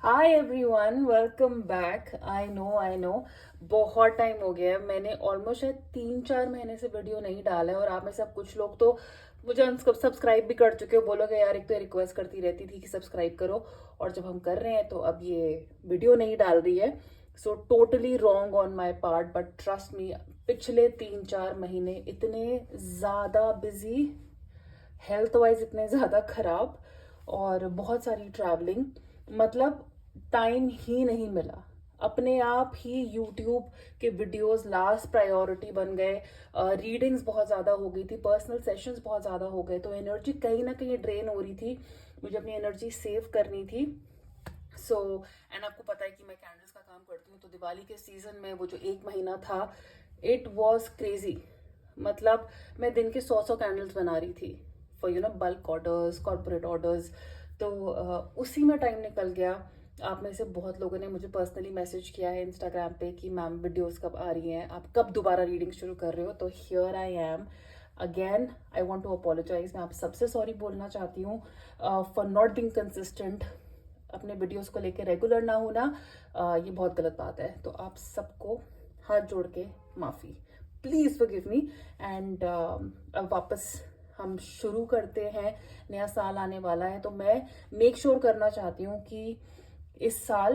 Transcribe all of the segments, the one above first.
Hi everyone, welcome back. I know बहुत time हो गया है। मैंने ऑलमोस्ट शायद 3-4 महीने से वीडियो नहीं डाला है और आप में से अब कुछ लोग तो मुझे अनसब्सक्राइब भी कर चुके हो। बोलोगे यार, एक तो रिक्वेस्ट करती रहती थी कि सब्सक्राइब करो, और जब हम कर रहे हैं तो अब ये वीडियो नहीं डाल रही है। So totally wrong on my part, but trust me, पिछले 3-4 महीने इतने ज़्यादा बिजी, हेल्थ वाइज इतने ज़्यादा खराब, और बहुत सारी ट्रैवलिंग, मतलब टाइम ही नहीं मिला। अपने आप ही यूट्यूब के वीडियोस लास्ट प्रायोरिटी बन गए। रीडिंग्स बहुत ज़्यादा हो गई थी, पर्सनल सेशंस बहुत ज़्यादा हो गए, तो एनर्जी कहीं ना कहीं ड्रेन हो रही थी। मुझे अपनी एनर्जी सेव करनी थी। सो एंड आपको पता है कि मैं कैंडल्स का काम करती हूँ, तो दिवाली के सीजन में वो जो 1 महीना था, इट वॉज क्रेजी। मतलब मैं दिन के 100 कैंडल्स बना रही थी for bulk orders, corporate orders. तो उसी में टाइम निकल गया। आप में से बहुत लोगों ने मुझे पर्सनली मैसेज किया है इंस्टाग्राम पे कि मैम वीडियोस कब आ रही हैं, आप कब दोबारा रीडिंग शुरू कर रहे हो। तो here I am again. I want to apologise. मैं आप सबसे सॉरी बोलना चाहती हूँ फॉर नॉट बीइंग कंसिस्टेंट। अपने वीडियोस को लेके रेगुलर ना होना, ये बहुत गलत बात है। तो आप सबको हाथ जोड़ के माफ़ी, प्लीज़ फॉरगिव मी। एंड अब वापस हम शुरू करते हैं। नया साल आने वाला है, तो मैं मेक श्योर करना चाहती हूँ कि इस साल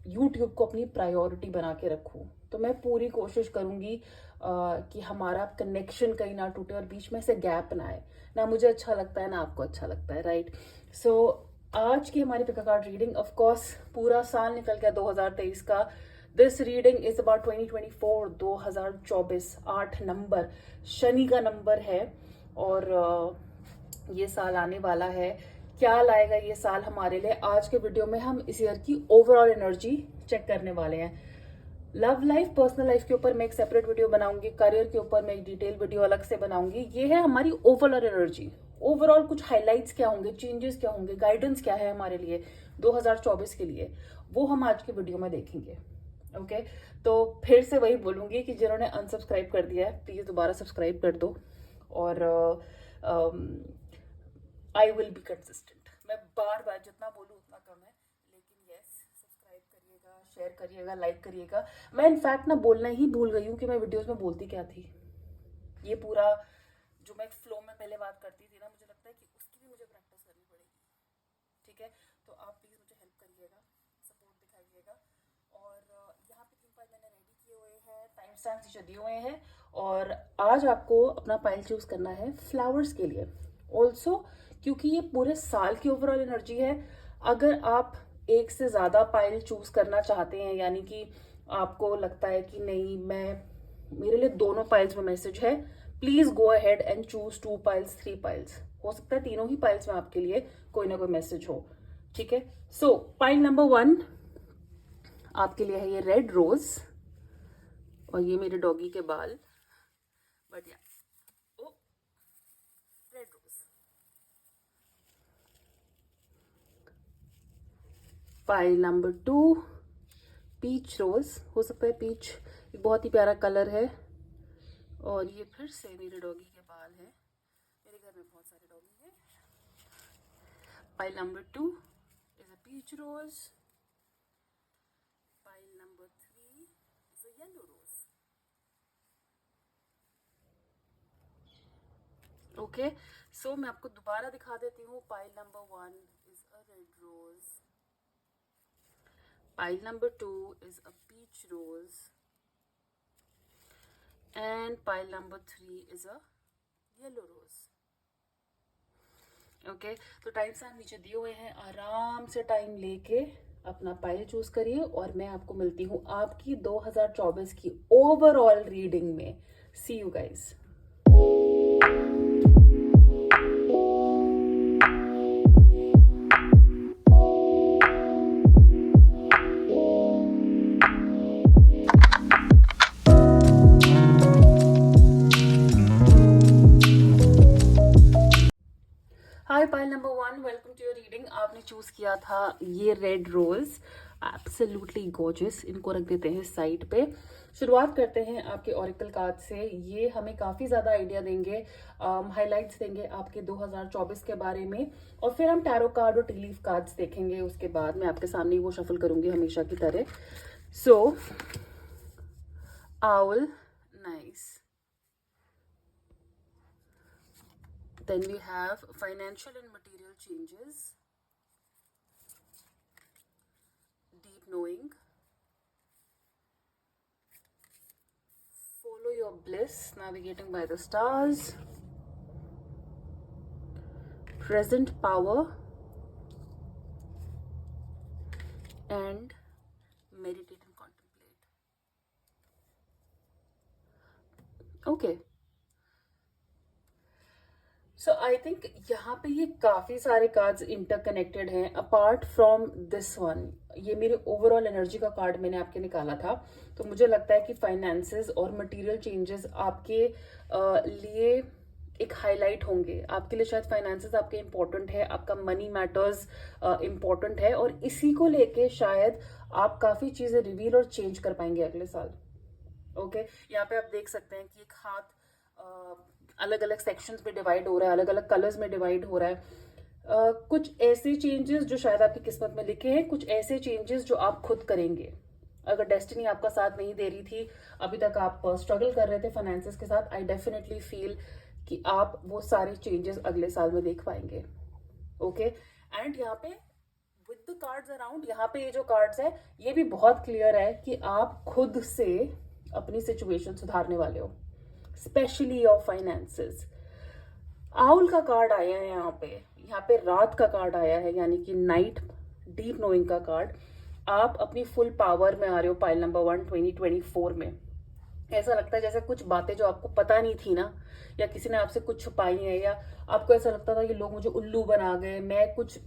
यूट्यूब को अपनी प्रायोरिटी बना के रखूँ। तो मैं पूरी कोशिश करूँगी कि हमारा कनेक्शन कहीं ना टूटे और बीच में से गैप ना आए। ना मुझे अच्छा लगता है, ना आपको अच्छा लगता है, राइट? सो आज की हमारी पिका कार्ड रीडिंग, ऑफ कोर्स पूरा साल निकल गया 2023 का। This reading is about 2024, 2024, 8 number Shani का नंबर है। और ये साल आने वाला है। क्या लाएगा ये साल हमारे लिए? आज के वीडियो में हम इस ईयर की ओवरऑल एनर्जी चेक करने वाले हैं। लव लाइफ, पर्सनल लाइफ के ऊपर मैं एक सेपरेट वीडियो बनाऊंगी, करियर के ऊपर मैं एक डिटेल वीडियो अलग से बनाऊंगी। ये है हमारी ओवरऑल एनर्जी। ओवरऑल कुछ हाइलाइट्स क्या होंगे, चेंजेस क्या होंगे, गाइडेंस क्या है हमारे लिए 2024 के लिए, वो हम आज के वीडियो में देखेंगे। ओके, तो फिर से वही बोलूंगी कि जिन्होंने अनसब्सक्राइब कर दिया है, प्लीज दोबारा सब्सक्राइब कर दो। और आई विल बी कंसिस्टेंट। मैं बार बार जितना बोलूँ उतना कम है, लेकिन यस, सब्सक्राइब करिएगा, शेयर करिएगा, लाइक करिएगा। मैं इनफैक्ट ना बोलना ही भूल गई हूँ कि मैं वीडियोस में बोलती क्या थी। ये पूरा जो मैं फ्लो में पहले बात करती थी ना, मुझे लगता है कि उसकी भी मुझे प्रैक्टिस करनी पड़ेगी। ठीक है, तो आप प्लीज़ मुझे हेल्प करिएगा, सपोर्ट दिखाइएगा। और यहाँ पे 3 फाइल मैंने रेडी किए हुए हैं, टाइम स्टैम्प नीचे दिए हुए हैं। और आज आपको अपना फाइल चूज करना है फ्लावर्स के लिए ऑल्सो, क्योंकि ये पूरे साल की ओवरऑल एनर्जी है। अगर आप एक से ज़्यादा पाइल चूज करना चाहते हैं, यानी कि आपको लगता है कि नहीं, मेरे लिए दोनों पाइल्स में मैसेज है, please go ahead and choose 2 piles, 3 piles. हो सकता है तीनों ही पाइल्स में आपके लिए कोई ना कोई मैसेज हो। ठीक है, सो पाइल नंबर 1 आपके लिए है ये रेड रोज, और ये मेरे डॉगी के बाल, बट या ओ red rose. File number 2 peach rose. हो सकता है पीच एक बहुत ही प्यारा कलर है, और ये फिर से मेरे डॉगी के बाल हैं। मेरे घर में बहुत सारे डॉगी हैं। File number 2 is a peach rose. File number 3 is a yellow rose. Okay, so मैं आपको दोबारा दिखा देती हूँ। Pile number 1 is a red rose, pile number 2 is a peach rose, and pile number 3 is a yellow rose. Okay, तो time stamp नीचे दिए हुए हैं, आराम से टाइम लेके अपना पाइल चूज करिए, और मैं आपको मिलती हूँ आपकी 2024 की ओवरऑल रीडिंग में। See you guys. Hi pile number 1, welcome to your reading. आपने चूज किया था ये रेड रोज। Absolutely gorgeous. इनको रख देते हैं साइड पे। शुरुआत करते हैं आपके ऑरिकल कार्ड से। ये हमें काफ़ी ज़्यादा आइडिया देंगे, हाइलाइट्स देंगे आपके 2024 के बारे में, और फिर हम टैरो कार्ड और टी लीफ कार्ड्स देखेंगे। उसके बाद मैं आपके सामने वो शफल करूंगी हमेशा की तरह। So owl, nice. Then we have financial and material changes, deep knowing, follow your bliss, navigating by the stars, present power, and meditate and contemplate. Okay. So I think यहाँ पे ये काफ़ी सारे कार्ड्स इंटरकनेक्टेड हैं apart from this one. ये मेरे overall energy का card मैंने आपके निकाला था। तो मुझे लगता है कि फाइनेंसेस और मटेरियल चेंजेस आपके लिए एक हाईलाइट होंगे। आपके लिए शायद फाइनेंसेस आपके इम्पोर्टेंट है, आपका मनी मैटर्स इम्पोर्टेंट है, और इसी को लेके शायद आप काफ़ी चीज़ें रिवील और चेंज कर पाएंगे अगले साल। ओके, यहाँ पे आप देख सकते हैं कि एक हाथ अलग अलग सेक्शंस में डिवाइड हो रहा है, अलग अलग कलर्स में डिवाइड हो रहा है। कुछ ऐसे चेंजेस जो शायद आपकी किस्मत में लिखे हैं, कुछ ऐसे चेंजेस जो आप खुद करेंगे। अगर डेस्टिनी आपका साथ नहीं दे रही थी, अभी तक आप स्ट्रगल कर रहे थे फाइनेंसेस के साथ, आई डेफिनेटली फील कि आप वो सारे चेंजेस अगले साल में देख पाएंगे। ओके, एंड यहाँ पे विद द कार्ड्स अराउंड, यहाँ पे ये जो कार्ड्स है ये भी बहुत क्लियर है कि आप खुद से अपनी सिचुएशन सुधारने वाले हो, स्पेशली योर फाइनेंसेस। आउल का कार्ड आया है यहाँ पे रात का कार्ड आया है, यानी कि नाइट, डीप नोइंग का कार्ड। आप अपनी फुल पावर में आ रहे हो पाइल नंबर 1 2024 में। ऐसा लगता है जैसे कुछ बातें जो आपको पता नहीं थी ना, या किसी ने आपसे कुछ छुपाई है, या आपको ऐसा लगता था कि लोग मुझे उल्लू बना गए, मैं कुछ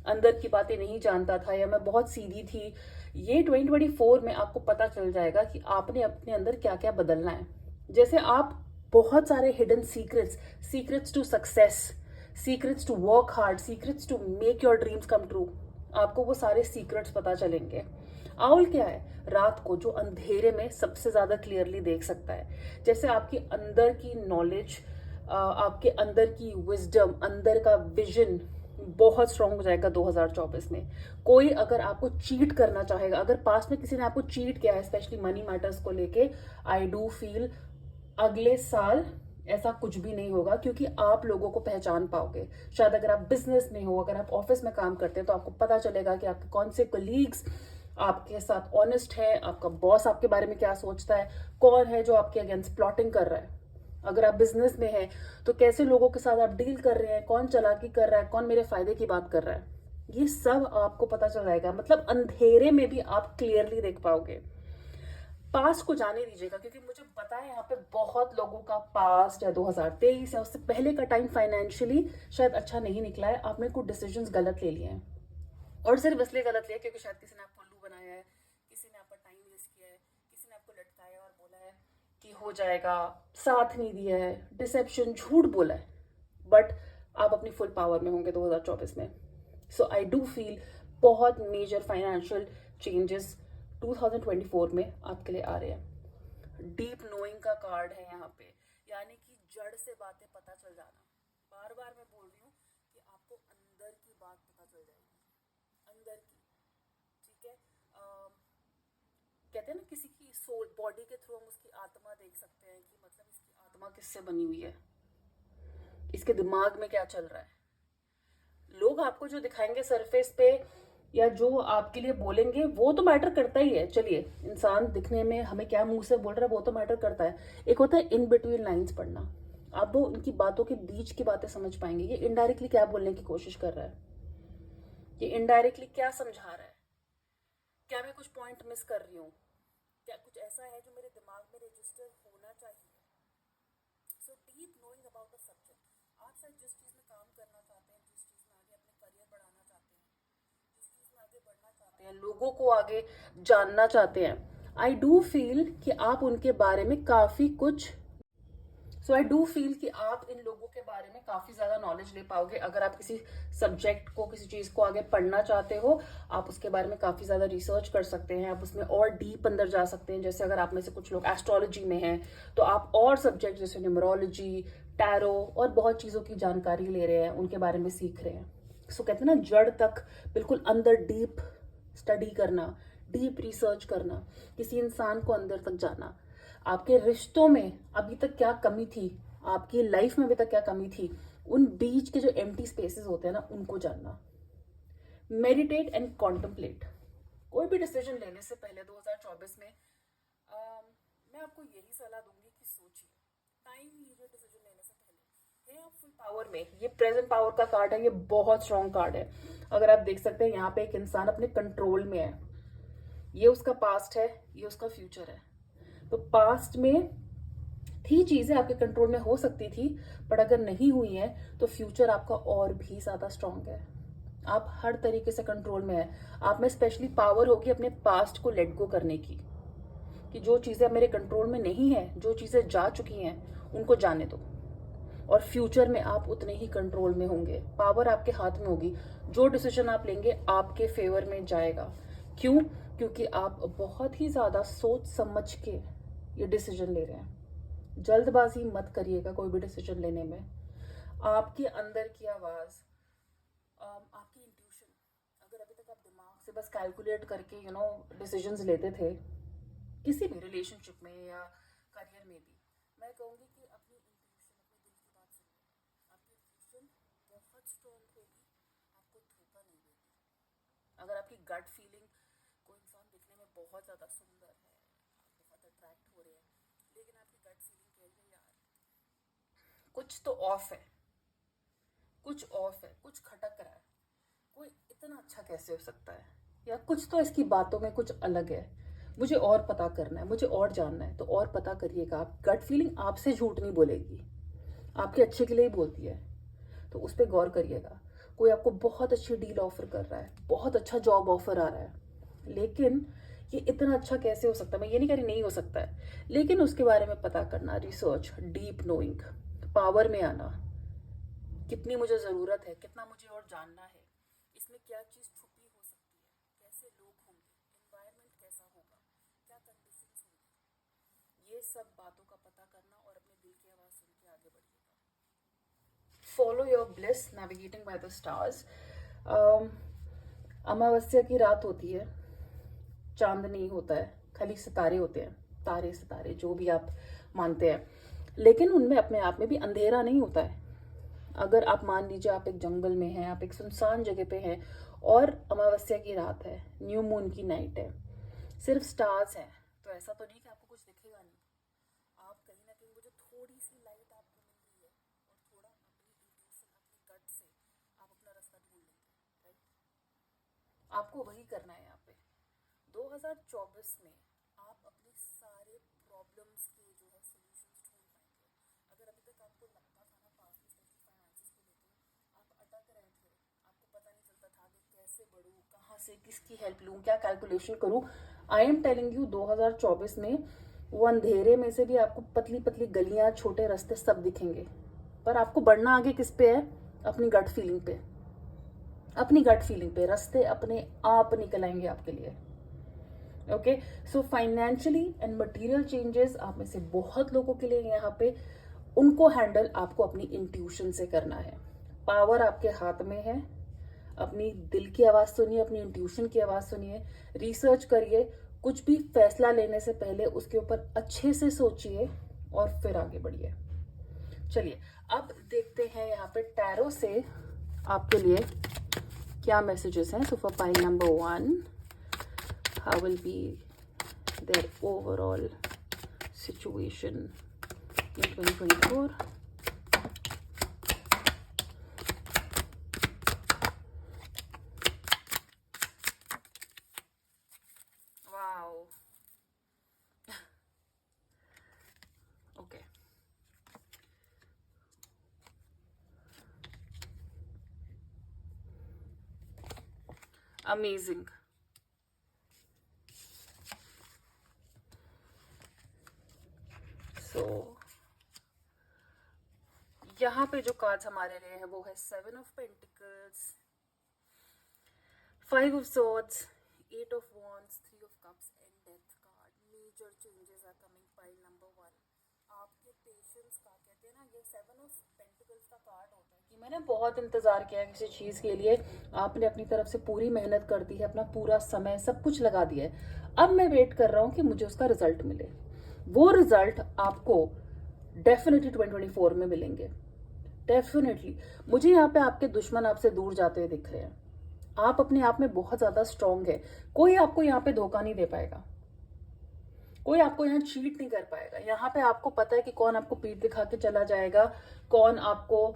अंदर की बातें नहीं जानता था, या मैं बहुत सीधी थी। ये 2024 में आपको पता चल जाएगा कि आपने अपने अंदर क्या क्या बदलना है। जैसे आप बहुत सारे hidden secrets, secrets to success, secrets to work hard, secrets to make your dreams come true, आपको वो सारे सीक्रेट्स पता चलेंगे। आउल क्या है? रात को, जो अंधेरे में सबसे ज्यादा क्लियरली देख सकता है। जैसे आपके अंदर की नॉलेज, आपके अंदर की विजडम, अंदर का विजन बहुत स्ट्रांग हो जाएगा 2024 में। कोई अगर आपको चीट करना चाहेगा, अगर पास्ट में किसी ने आपको चीट किया है स्पेशली मनी मैटर्स को लेके, आई डू फील अगले साल ऐसा कुछ भी नहीं होगा, क्योंकि आप लोगों को पहचान पाओगे। शायद अगर आप बिजनेस में हो, अगर आप ऑफिस में काम करते हैं, तो आपको पता चलेगा कि आपके कौन से कलीग्स आपके साथ ऑनेस्ट है, आपका बॉस आपके बारे में क्या सोचता है, कौन है जो आपके अगेंस्ट प्लॉटिंग कर रहा है। अगर आप बिजनेस में हैं तो कैसे लोगों के साथ आप डील कर रहे हैं, कौन चालाकी कर रहा है, कौन मेरे फायदे की बात कर रहा है, ये सब आपको पता चल जाएगा। मतलब अंधेरे में भी आप क्लियरली देख पाओगे। पास्ट को जाने दीजिएगा, क्योंकि मुझे पता है यहाँ पे बहुत लोगों का पास्ट या 2023 या उससे पहले का टाइम फाइनेंशियली शायद अच्छा नहीं निकला है। आपने कुछ डिसीजंस गलत ले लिए हैं, और सिर्फ इसलिए गलत लिया क्योंकि शायद किसी ने आपको उल्लू बनाया है, किसी ने आपका टाइम वेस्ट किया है, किसी ने आपको लटकाया और बोला है कि हो जाएगा, साथ नहीं दिया है, डिसेप्शन, झूठ बोला है। बट आप अपनी फुल पावर में होंगे 2024 में। सो आई डू फील बहुत मेजर फाइनेंशियल चेंजेस 2024 में आपके लिए आ रहे हैं। डीप नोइंग का कार्ड है यहाँ पे, यानी कि जड़ से बातें पता चल जाना। बार बार मैं बोल रही हूँ कि आपको अंदर की बात पता चल जाएगी, अंदर की। ठीक है, कहते हैं ना किसी की सोल, बॉडी के थ्रू हम उसकी आत्मा देख सकते हैं कि मतलब इसकी आत्मा किससे बनी हुई है, इसके दिमाग में क्या चल रहा है। लोग आपको जो दिखाएंगे सरफेस पे, या जो आपके लिए बोलेंगे, वो तो मैटर करता ही है। चलिए, इंसान दिखने में हमें क्या मुंह से बोल रहा है वो तो मैटर करता है। एक होता है इन बिटवीन लाइंस पढ़ना, आप वो उनकी बातों के बीच की बातें समझ पाएंगे। ये इनडायरेक्टली क्या बोलने की कोशिश कर रहा है, ये इनडायरेक्टली क्या समझा रहा है, क्या मैं कुछ पॉइंट मिस कर रही हूँ, क्या कुछ ऐसा है जो मेरे दिमाग में रजिस्टर होना चाहिए। So deep knowing about the subject. आप शायद जिस चीज़ में काम करना चाहते हैं, जिस चीज़ में आगे अपने करियर बढ़ाना चाहते हैं, जिस चीज़ में आगे बढ़ना चाहते हैं, लोगों को आगे जानना चाहते हैं, आई डू फील कि आप उनके बारे में काफ़ी कुछ। सो आई डू फील कि आप इन लोगों के बारे में काफ़ी ज़्यादा नॉलेज ले पाओगे। अगर आप किसी सब्जेक्ट को, किसी चीज़ को आगे पढ़ना चाहते हो, आप उसके बारे में काफ़ी ज़्यादा रिसर्च कर सकते हैं, आप उसमें और डीप अंदर जा सकते हैं। जैसे अगर आप में से कुछ लोग एस्ट्रोलॉजी में हैं तो आप और सब्जेक्ट जैसे न्यूमरोलॉजी, टैरो और बहुत चीज़ों की जानकारी ले रहे हैं, उनके बारे में सीख रहे हैं। सो कहते हैं ना, जड़ तक बिल्कुल अंदर डीप स्टडी करना, डीप रिसर्च करना, किसी इंसान को अंदर तक जाना, आपके रिश्तों में अभी तक क्या कमी थी, आपकी लाइफ में अभी तक क्या कमी थी, उन बीच के जो एम्प्टी स्पेसेस होते हैं ना, उनको जानना। Meditate and contemplate. कोई भी डिसीजन लेने से पहले 2024 में मैं आपको यही सलाह दूंगी कि सोचिए, टाइम लीजिए डिसीजन लेने से पहले। है आप फुल पावर में, ये प्रेजेंट पावर का कार्ड है, ये बहुत स्ट्रॉन्ग कार्ड है। अगर आप देख सकते हैं यहाँ पे एक इंसान अपने कंट्रोल में है, ये उसका पास्ट है, ये उसका फ्यूचर है। तो पास्ट में थी चीजें आपके कंट्रोल में हो सकती थी, बट अगर नहीं हुई है तो फ्यूचर आपका और भी ज्यादा स्ट्रांग है। आप हर तरीके से कंट्रोल में है। आप में स्पेशली पावर होगी अपने पास्ट को लेट गो करने की, कि जो चीजें अब मेरे कंट्रोल में नहीं है, जो चीजें जा चुकी हैं, उनको जाने दो। और फ्यूचर में आप उतने ही कंट्रोल में होंगे, पावर आपके हाथ में होगी। जो डिसीजन आप लेंगे आपके फेवर में जाएगा। क्यों? क्योंकि आप बहुत ही ज्यादा सोच समझ के ये डिसीजन ले रहे हैं। जल्दबाजी मत करिएगा कोई भी डिसीजन लेने में। आपके अंदर की आवाज, आपकी इंट्यूशन, अगर अभी तक आप दिमाग से बस कैलकुलेट करके डिसीजंस लेते थे, किसी भी रिलेशनशिप में या करियर में भी, मैं कहूँगी कि अपनी इंट्यूशन, अपने दिल की बात सुनिए। आपकी इंट्यूशन बहुत स्ट्रॉन्ग होगी, आपको धोखा नहीं देगी। अगर आपकी गट फीलिंग, कोई इंसान दिखने में बहुत ज़्यादा सुंदर है, आप बहुत अट्रैक्ट हो रहे हैं, लेकिन आपकी गट फीलिंग कह रही है यार कुछ तो ऑफ है, कुछ ऑफ है, कुछ खटक रहा है, कोई इतना अच्छा कैसे हो सकता है, या कुछ तो इसकी बातों में कुछ अलग है, मुझे और पता करना है, मुझे और जानना है। तो और पता करिएगा। आप गट फीलिंग आपसे झूठ नहीं बोलेगी, आपके अच्छे के लिए ही बोलती है। तो उस पर गौर करिएगा। कोई आपको बहुत अच्छी डील ऑफर कर रहा है, बहुत अच्छा जॉब ऑफर आ रहा है, लेकिन ये इतना अच्छा कैसे हो सकता है, मैं ये नहीं कह रही नहीं हो सकता है, लेकिन उसके बारे में पता करना, रिसर्च, डीप नोइंग, पावर में आना, कितनी मुझे ज़रूरत है, कितना मुझे और जानना है, इसमें क्या चीज़ छुपी हो सकती है, कैसे लोग होंगे, एनवायरनमेंट कैसा होगा, क्या कंडीशंस होंगी, ये सब बातों का पता करना और अपने दिल की आवाज़ सुन के आगे बढ़िएगा। Follow your bliss, navigating by the stars. अमावस्या की रात होती है, चांद नहीं होता है, खाली सितारे होते हैं, तारे सितारे जो भी आप मानते हैं, लेकिन उनमें अपने आप में भी अंधेरा नहीं होता है। अगर आप मान लीजिए आप एक जंगल में हैं, आप एक सुनसान जगह पे हैं और अमावस्या की रात है, न्यू मून की नाइट है, सिर्फ स्टार्स हैं, तो ऐसा तो नहीं कि आपको कुछ दिखेगा नहीं। आप कहीं ना कहीं, वो जो थोड़ी सी लाइट आपको मिल रही है और थोड़ा अपनी इंट्यूशन, अपनी गट से आप अपना रास्ता ढूंढ लेंगे, राइट। आपको वही करना है यहाँ पे 2024 में। आप अपने सारे प्रॉब्लम्स के जो है सॉल्यूशंस ढूंढ पाएंगे। अगर अभी तक आपको लगता था ना, पास्ट में स्पेशली फाइनेंसेस को लेकर आप अटक रहे थे, आपको पता नहीं चलता था कि कैसे बढ़ूँ, कहाँ से किसकी हेल्प लूँ, क्या कैलकुलेशन करूँ, आई एम टेलिंग यू 2024 में वो अंधेरे में से भी आपको पतली पतली गलियाँ, छोटे रास्ते सब दिखेंगे। पर आपको बढ़ना आगे किस पे है? अपनी गट फीलिंग पे, अपनी गट फीलिंग पे। रास्ते अपने आप निकल आएंगे आपके लिए। Okay, so financially and material changes आप में से बहुत लोगों के लिए यहाँ पे, उनको हैंडल आपको अपनी इंट्यूशन से करना है। पावर आपके हाथ में है। अपनी दिल की आवाज सुनिए, अपनी इंट्यूशन की आवाज सुनिए, रिसर्च करिए, कुछ भी फैसला लेने से पहले उसके ऊपर अच्छे से सोचिए और फिर आगे बढ़िए। चलिए अब देखते हैं यहाँ पे टैरो से आपके लिए क्या मैसेजेस हैं। So for pile number 1, how will be their overall situation in 2024. Wow. Okay. Amazing. So यहाँ पे जो कार्ड्स हमारे लिए है वो है 7 of pentacles, 5 of swords, 8 of wands, 3 of cups and death card. Major changes are coming. Pile number 1, आपके patience का, कहते हैं ना, ये 7 ऑफ पेंटिकल्स का कार्ड होता है कि मैंने बहुत इंतजार किया किसी चीज के लिए, आपने अपनी तरफ से पूरी मेहनत कर दी है, अपना पूरा समय सब कुछ लगा दिया है, अब मैं वेट कर रहा हूँ कि मुझे उसका रिजल्ट मिले। वो रिजल्ट आपको डेफिनेटली 2024 में मिलेंगे, डेफिनेटली। मुझे यहाँ पे आपके दुश्मन आपसे दूर जाते हुए दिख रहे हैं। आप अपने आप में बहुत ज्यादा स्ट्रांग है, कोई आपको यहाँ पे धोखा नहीं दे पाएगा, कोई आपको यहाँ चीट नहीं कर पाएगा। यहाँ पे आपको पता है कि कौन आपको पीठ दिखा के चला जाएगा, कौन आपको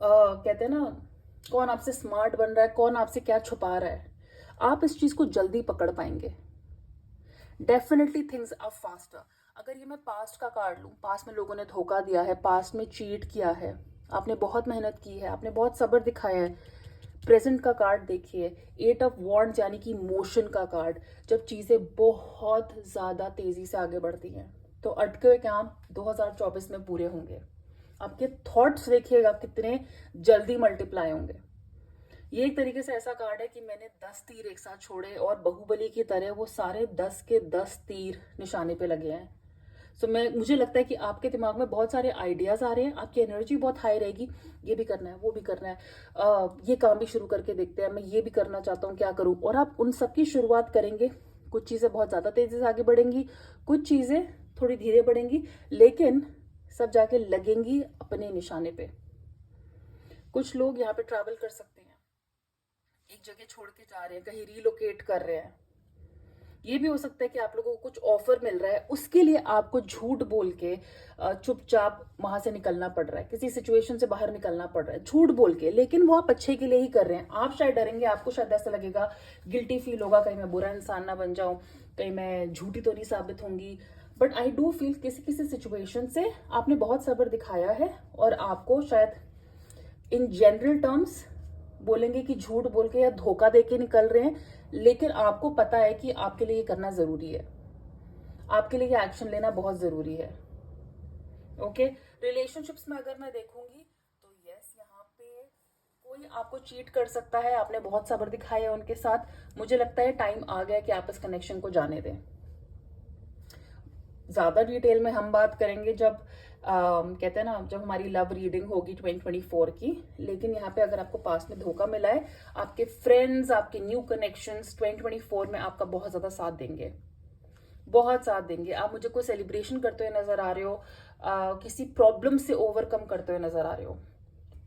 कहते हैं ना, कौन आपसे स्मार्ट बन रहा है, कौन आपसे क्या छुपा रहा है। आप इस चीज को जल्दी पकड़ पाएंगे। Definitely things are faster. अगर ये मैं पास्ट का कार्ड लूं, पास्ट में लोगों ने धोखा दिया है, पास्ट में चीट किया है, आपने बहुत मेहनत की है, आपने बहुत सब्र दिखाया है। प्रेजेंट का कार्ड देखिए, 8 ऑफ वॉन्ड्स यानी कि मोशन का कार्ड। जब चीजें बहुत ज्यादा तेजी से आगे बढ़ती हैं तो अटके हुए काम 2024 में पूरे होंगे। आपके थॉट्स देखिएगा कितने जल्दी मल्टीप्लाई होंगे। ये एक तरीके से ऐसा कार्ड है कि मैंने 10 तीर एक साथ छोड़े और बाहुबली की तरह वो सारे 10 के 10 तीर निशाने पे लगे हैं। मुझे लगता है कि आपके दिमाग में बहुत सारे आइडियाज आ रहे हैं, आपकी एनर्जी बहुत हाई रहेगी। ये भी करना है, वो भी करना है, ये काम भी शुरू करके देखते हैं, मैं ये भी करना चाहता हूँ, क्या करूँ। और आप उन सब की शुरुआत करेंगे। कुछ चीजें बहुत ज्यादा तेजी से आगे बढ़ेंगी, कुछ चीजें थोड़ी धीरे बढ़ेंगी, लेकिन सब जाके लगेंगी अपने निशाने पे। कुछ लोग यहाँ पे ट्रैवल कर सकते हैं, एक जगह छोड़ के जा रहे हैं, कहीं रिलोकेट कर रहे हैं। ये भी हो सकता है कि आप लोगों को कुछ ऑफर मिल रहा है, उसके लिए आपको झूठ बोल के चुपचाप वहां से निकलना पड़ रहा है, किसी सिचुएशन से बाहर निकलना पड़ रहा है झूठ बोल के, लेकिन वो आप अच्छे के लिए ही कर रहे हैं। आप शायद डरेंगे, आपको शायद ऐसा लगेगा, गिल्टी फील होगा, कहीं मैं बुरा इंसान ना बन जाऊं, कहीं मैं झूठी तो नहीं साबित होंगी। बट आई डू फील किसी किसी सिचुएशन से आपने बहुत सब्र दिखाया है और आपको शायद इन जनरल टर्म्स बोलेंगे कि झूठ बोल के या धोखा दे के निकल रहे हैं, लेकिन आपको पता है कि आपके लिए ये करना जरूरी है, आपके लिए ये एक्शन लेना बहुत जरूरी है। ओके, रिलेशनशिप्स में अगर मैं देखूंगी तो यस, यहाँ पे कोई आपको चीट कर सकता है, आपने बहुत सब्र दिखाया है उनके साथ। मुझे लगता है टाइम आ गया कि आप इस कनेक्शन को जाने दें। ज्यादा डिटेल में हम बात करेंगे जब कहते हैं ना, जब हमारी लव रीडिंग होगी 2024 की। लेकिन यहाँ पे अगर आपको पास्ट में धोखा मिला है, आपके फ्रेंड्स, आपके न्यू कनेक्शंस 2024 में आपका बहुत ज्यादा साथ देंगे, बहुत साथ देंगे। आप मुझे कोई सेलिब्रेशन करते हुए नजर आ रहे हो, किसी प्रॉब्लम से ओवरकम करते हुए नजर आ रहे हो।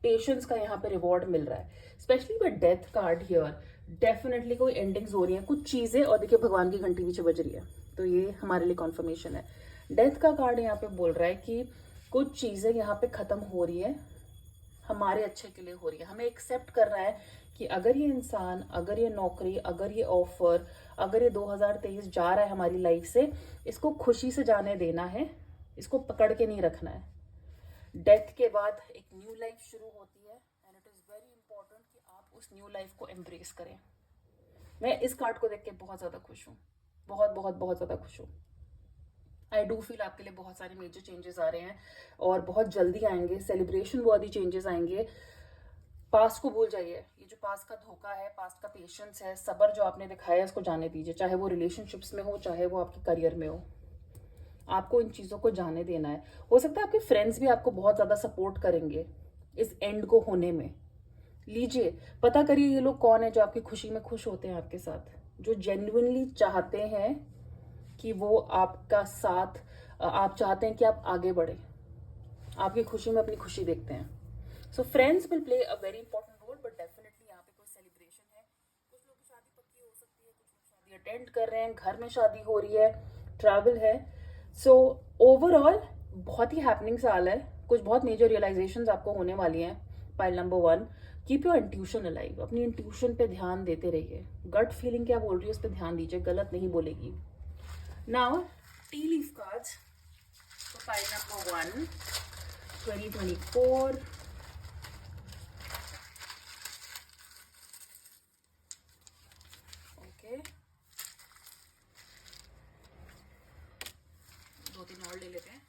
पेशेंस का यहाँ पे रिवॉर्ड मिल रहा है, specially with death card here. Definitely कोई एंडिंग्स हो रही हैं कुछ चीजें, और देखिए भगवान की घंटी पीछे बज रही है, तो ये हमारे लिए कॉन्फर्मेशन है। डेथ का कार्ड यहाँ पे बोल रहा है कि कुछ चीजें यहाँ पे खत्म हो रही है, हमारे अच्छे के लिए हो रही है। हमें एक्सेप्ट कर रहा है कि अगर ये इंसान, अगर ये नौकरी, अगर ये ऑफर, अगर ये 2023 जा रहा है हमारी लाइफ से, इसको खुशी से जाने देना है, इसको पकड़ के नहीं रखना है। डेथ के बाद एक न्यू लाइफ शुरू होती है and it is very important कि आप उस न्यू लाइफ को एम्ब्रेस करें। मैं इस कार्ड को देख के बहुत ज्यादा खुश हूँ, बहुत बहुत बहुत ज्यादा खुश हूँ। आई डू फील आपके लिए बहुत सारे मेजर चेंजेस आ रहे हैं और बहुत जल्दी आएंगे, सेलिब्रेशन वर्दी चेंजेस आएंगे। पास्ट को भूल जाइए, ये जो पास्ट का धोखा है, पास्ट का पेशेंस है, सब्र जो आपने दिखाया है, इसको जाने दीजिए। चाहे वो रिलेशनशिप्स में हो, चाहे वो आपके करियर में हो, आपको इन चीजों को जाने देना है। हो सकता है आपके फ्रेंड्स भी आपको बहुत ज्यादा सपोर्ट करेंगे इस एंड को होने में। लीजिए, पता करिए ये लोग कौन है जो आपकी खुशी में खुश होते हैं आपके साथ, जो जेन्युइनली चाहते हैं कि वो आपका साथ, आप चाहते हैं कि आप आगे बढ़े, आपकी खुशी में अपनी खुशी देखते हैं। So friends will play a very important role, but definitely यहाँ पे कोई सेलिब्रेशन है, कुछ लोगों की शादी पक्की हो सकती है, कुछ लोग शादी अटेंड कर रहे हैं, घर में शादी हो रही है, ट्रैवल है। सो ओवरऑल बहुत ही हैपनिंग साल है, कुछ बहुत मेजर रियलाइजेशंस आपको होने वाली हैं। Pile number 1, keep your intuition alive, अपनी इंट्यूशन पे ध्यान देते रहिए। गट फीलिंग क्या बोल रही है उस पर ध्यान दीजिए, गलत नहीं बोलेगी। Now T leaf cards for pile number 1, 2024. Okay, 2-3 और ले लेते हैं।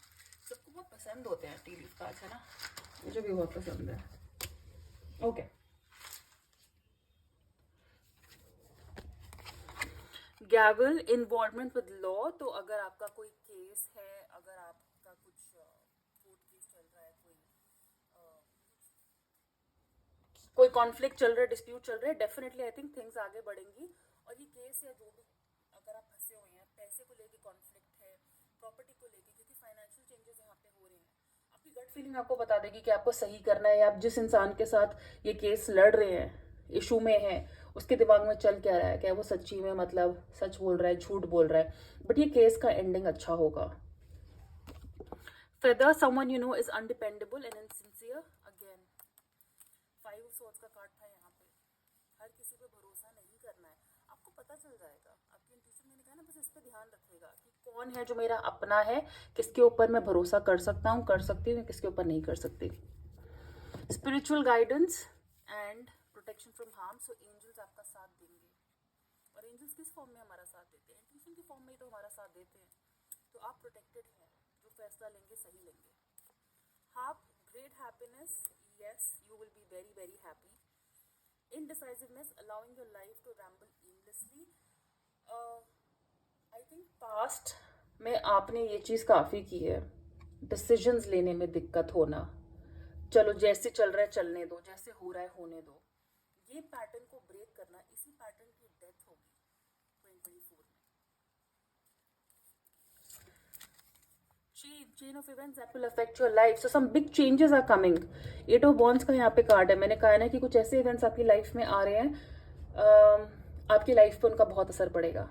सबको बहुत पसंद होते हैं टी लीफ कार्ड्स, है ना। मुझे भी बहुत पसंद है। Okay, gavel involvement with law. तो अगर आपका कोई केस है, अगर आपका कुछ कोर्ट केस चल रहा है, कोई कॉन्फ्लिक्ट चल रहा है, डिस्प्यूट चल रहा है, डेफिनेटली आई थिंक थिंग्स आगे बढ़ेंगी। और ये केस या जो भी, अगर आप फंसे हुए हैं, पैसे को लेके कॉन्फ्लिक्ट है, प्रॉपर्टी को लेके, क्योंकि फाइनेंशियल चेंजेस यहाँ पे हो रहे हैं, आपकी गट फीलिंग आपको बता देगी कि आपको सही करना है, या आप जिस इंसान के साथ ये केस लड़ रहे हैं, इशू में है, उसके दिमाग में चल क्या रहा है, क्या वो सच्ची में मतलब सच बोल रहा है, झूठ बोल रहा है। बट ये केस का एंडिंग अच्छा होगा। Feather, someone you know is undependable and insincere. Again 5 of swords का कार्ड था यहाँ पे। हर किसी पे भरोसा नहीं करना है, आपको पता चल जाएगा, आपकी इंट्यूशन, मैंने कहा ना, बस इस पे ध्यान रखिएगा कि कौन है जो मेरा अपना है, किसके ऊपर मैं भरोसा कर सकता हूँ, कर सकती हूँ, किसके ऊपर नहीं कर सकती। Spiritual guidance and protection from harm. So angels आपका साथ देंगे, और एंजल्स किस फॉर्म में हमारा साथ देते हैं? इंट्यूशन की फॉर्म में ही तो हमारा साथ देते हैं। तो आप प्रोटेक्टेड हैं, जो फैसला लेंगे सही लेंगे। Half great happiness, yes, you will be very very happy. Indecisiveness, allowing your life to ramble aimlessly. I think past में आपने ये चीज़ काफ़ी की है, डिसीजंस लेने में दिक्कत होना, चलो जैसे चल रहा है चलने दो, जैसे हो रहा है होने दो। ये पैटर्न को ब्रेक करना, इसी पैटर्न की डेथ होगी 2024 में। Chain of events that will affect your life. So some big changes are coming. 8 of Wands का यहाँ पे कार्ड है। मैंने कहा ना कि कुछ ऐसे इवेंट्स आपकी लाइफ में आ रहे हैं, आपकी लाइफ पे उनका बहुत असर पड़ेगा।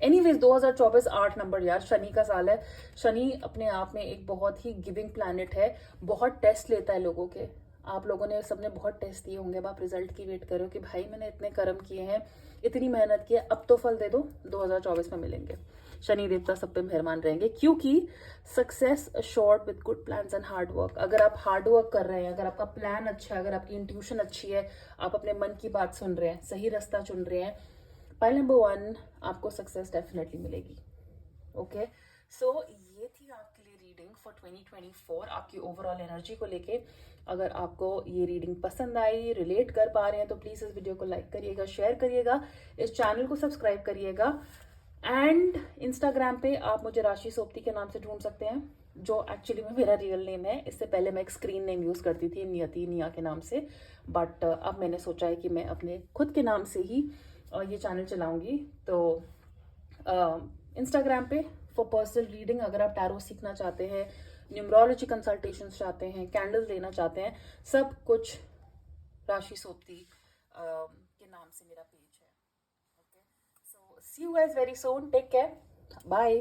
एनीवेज 2024 8 नंबर यार, शनि का साल है। शनि अपने आप में एक बहुत ही गिविंग प्लैनेट है, बहुत टेस्ट लेता है लोगों के। आप लोगों ने सबने बहुत टेस्ट दिए होंगे, अब आप रिजल्ट की वेट करो कि भाई मैंने इतने कर्म किए हैं, इतनी मेहनत की है, अब तो फल दे दो, 2024 में मिलेंगे। शनि देवता सब पे मेहरबान रहेंगे, क्योंकि success assured with good plans and hard work. अगर आप हार्ड वर्क कर रहे हैं, अगर आपका प्लान अच्छा है, अगर आपकी इंट्यूशन अच्छी है, आप अपने मन की बात सुन रहे हैं, सही रास्ता चुन रहे हैं, पाइल नंबर 1, आपको सक्सेस डेफिनेटली मिलेगी। ओके, सो ये थी आपके लिए रीडिंग फॉर 2024, आपकी ओवरऑल एनर्जी को लेके। अगर आपको ये रीडिंग पसंद आई, रिलेट कर पा रहे हैं, तो प्लीज़ इस वीडियो को लाइक करिएगा, शेयर करिएगा, इस चैनल को सब्सक्राइब करिएगा। एंड इंस्टाग्राम पे आप मुझे राशि सोप्ती के नाम से ढूंढ सकते हैं, जो एक्चुअली में मेरा रियल नेम है। इससे पहले मैं एक स्क्रीन नेम यूज़ करती थी नियति निया के नाम से, बट अब मैंने सोचा है कि मैं अपने खुद के नाम से ही ये चैनल चलाऊंगी। तो इंस्टाग्राम पे फॉर पर्सनल रीडिंग, अगर आप टैरो सीखना चाहते हैं, न्यूमरोलॉजी कंसल्टेशंस चाहते हैं, कैंडल्स लेना चाहते हैं, सब कुछ राशि सोप्ती के नाम से मेरा पेज है। Okay, so see you guys very soon, take care, bye.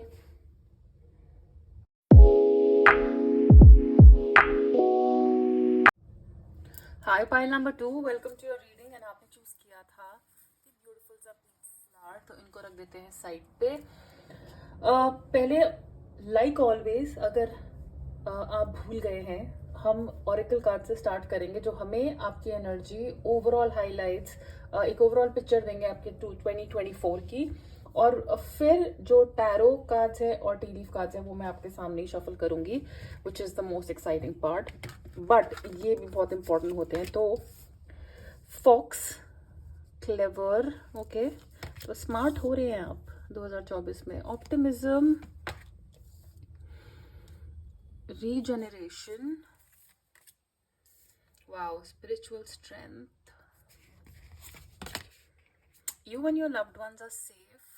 Hi pile number 2, welcome to your reading. And आपने चूज किया था कि ब्यूटीफुल सा पिंक फ्लावर, तो इनको रख देते हैं साइड पे। पहले लाइक ऑलवेज, अगर आप भूल गए हैं, हम ऑरेकल कार्ड से स्टार्ट करेंगे, जो हमें आपकी एनर्जी, ओवरऑल हाइलाइट्स, एक ओवरऑल पिक्चर देंगे आपके 2024 की। और फिर जो टैरो कार्ड्स है और टी लीफ कार्ड्स है, वो मैं आपके सामने ही शफल करूंगी, which is the most exciting part. But ये भी बहुत इंपॉर्टेंट होते हैं। तो फॉक्स, क्लेवर, ओके, तो स्मार्ट हो रहे हैं आप 2024 में। Optimism, regeneration, wow, spiritual strength, you and your loved ones are safe,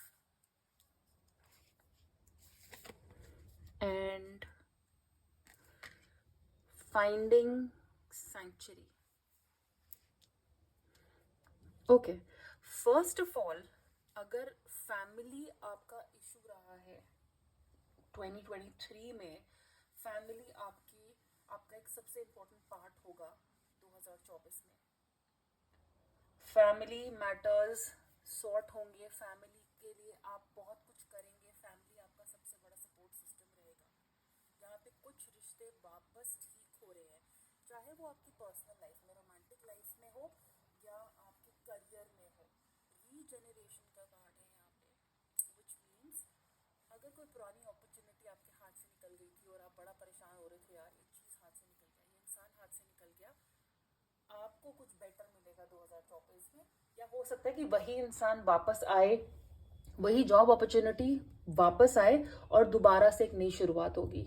and finding sanctuary. Okay, first of all, अगर फैमिली आपका इशू रहा है 2023 में, फैमिली आपका एक सबसे इम्पोर्टेंट पार्ट होगा 2024 में। फैमिली मैटर्स सॉर्ट होंगे, फैमिली के लिए आप बहुत कुछ करेंगे, फैमिली आपका सबसे बड़ा सपोर्ट सिस्टम रहेगा। यहाँ पे कुछ रिश्ते वापस ठीक हो रहे हैं, चाहे वो आपकी पर्सनल लाइफ में, रोमांटिक लाइफ में हो, या आपके करियर में हो। रीजनरेशन का कार्ड है यहाँ पे, विच मीन्स अगर कोई पुरानी अपॉर्चुनिटी आपके हाथ से निकल गई थी और आप बड़ा परेशान हो रहे थे, यार ये चीज़ हाथ से निकल गया, ये इंसान हाथ कुछ बेटर मिलेगा 2024 में, या हो सकता है कि वही इंसान वापस आए, वही जॉब अपॉर्चुनिटी वापस आए और दोबारा से एक नई शुरुआत होगी।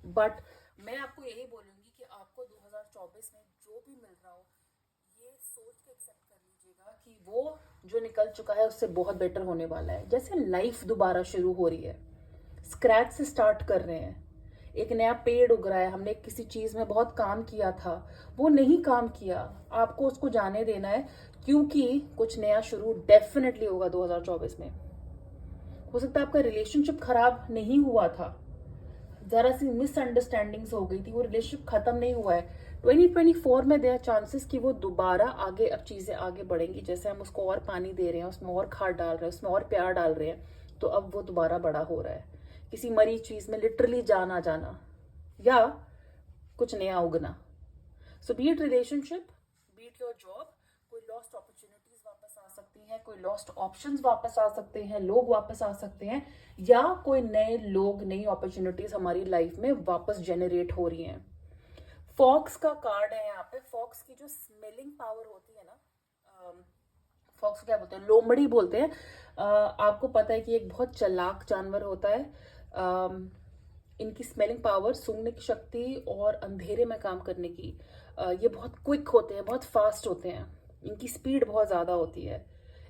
बट मैं आपको यही बोलूंगी कि आपको 2024 में जो भी मिल रहा हो, ये सोच के एक्सेप्ट कर लीजिएगा कि वो जो निकल चुका है उससे बहुत बेटर होने वाला है। जैसे लाइफ दोबारा शुरू हो रही है, स्क्रैच से स्टार्ट कर रहे हैं, एक नया पेड़ उग रहा है, हमने किसी चीज में बहुत काम किया था, वो नहीं काम किया, आपको उसको जाने देना है, क्योंकि कुछ नया शुरू डेफिनेटली होगा 2024 में। हो सकता है आपका रिलेशनशिप खराब नहीं हुआ था, जरा सी मिसअंडरस्टैंडिंग्स हो गई थी, वो रिलेशनशिप खत्म नहीं हुआ है। 2024 में देयर चांसेस कि वो दोबारा आगे, अब चीजें आगे बढ़ेंगी, जैसे हम उसको और पानी दे रहे हैं, उसमें और खाद डाल रहे हैं, उसमें और प्यार डाल रहे हैं, तो अब वो दोबारा बड़ा हो रहा है। किसी मरी चीज में लिटरली जान आ जाना या कुछ नया उगना। So be it relationship, be it your job, कोई लॉस्ट अपॉर्चुनिटीज वापस आ सकती हैं, कोई लॉस्ट ऑप्शंस वापस आ सकते हैं, लोग वापस आ सकते हैं, या कोई नए लोग, नई अपॉर्चुनिटीज हमारी लाइफ में वापस जनरेट हो रही हैं। फॉक्स का कार्ड है यहाँ पे। फॉक्स की जो स्मेलिंग पावर होती है ना, फॉक्स क्या बोलते हैं, लोमड़ी बोलते हैं। आपको पता है कि एक बहुत चालाक जानवर होता है। इनकी स्मेलिंग पावर, सूंघने की शक्ति और अंधेरे में काम करने की, ये बहुत क्विक होते हैं, बहुत फास्ट होते हैं, इनकी स्पीड बहुत ज़्यादा होती है।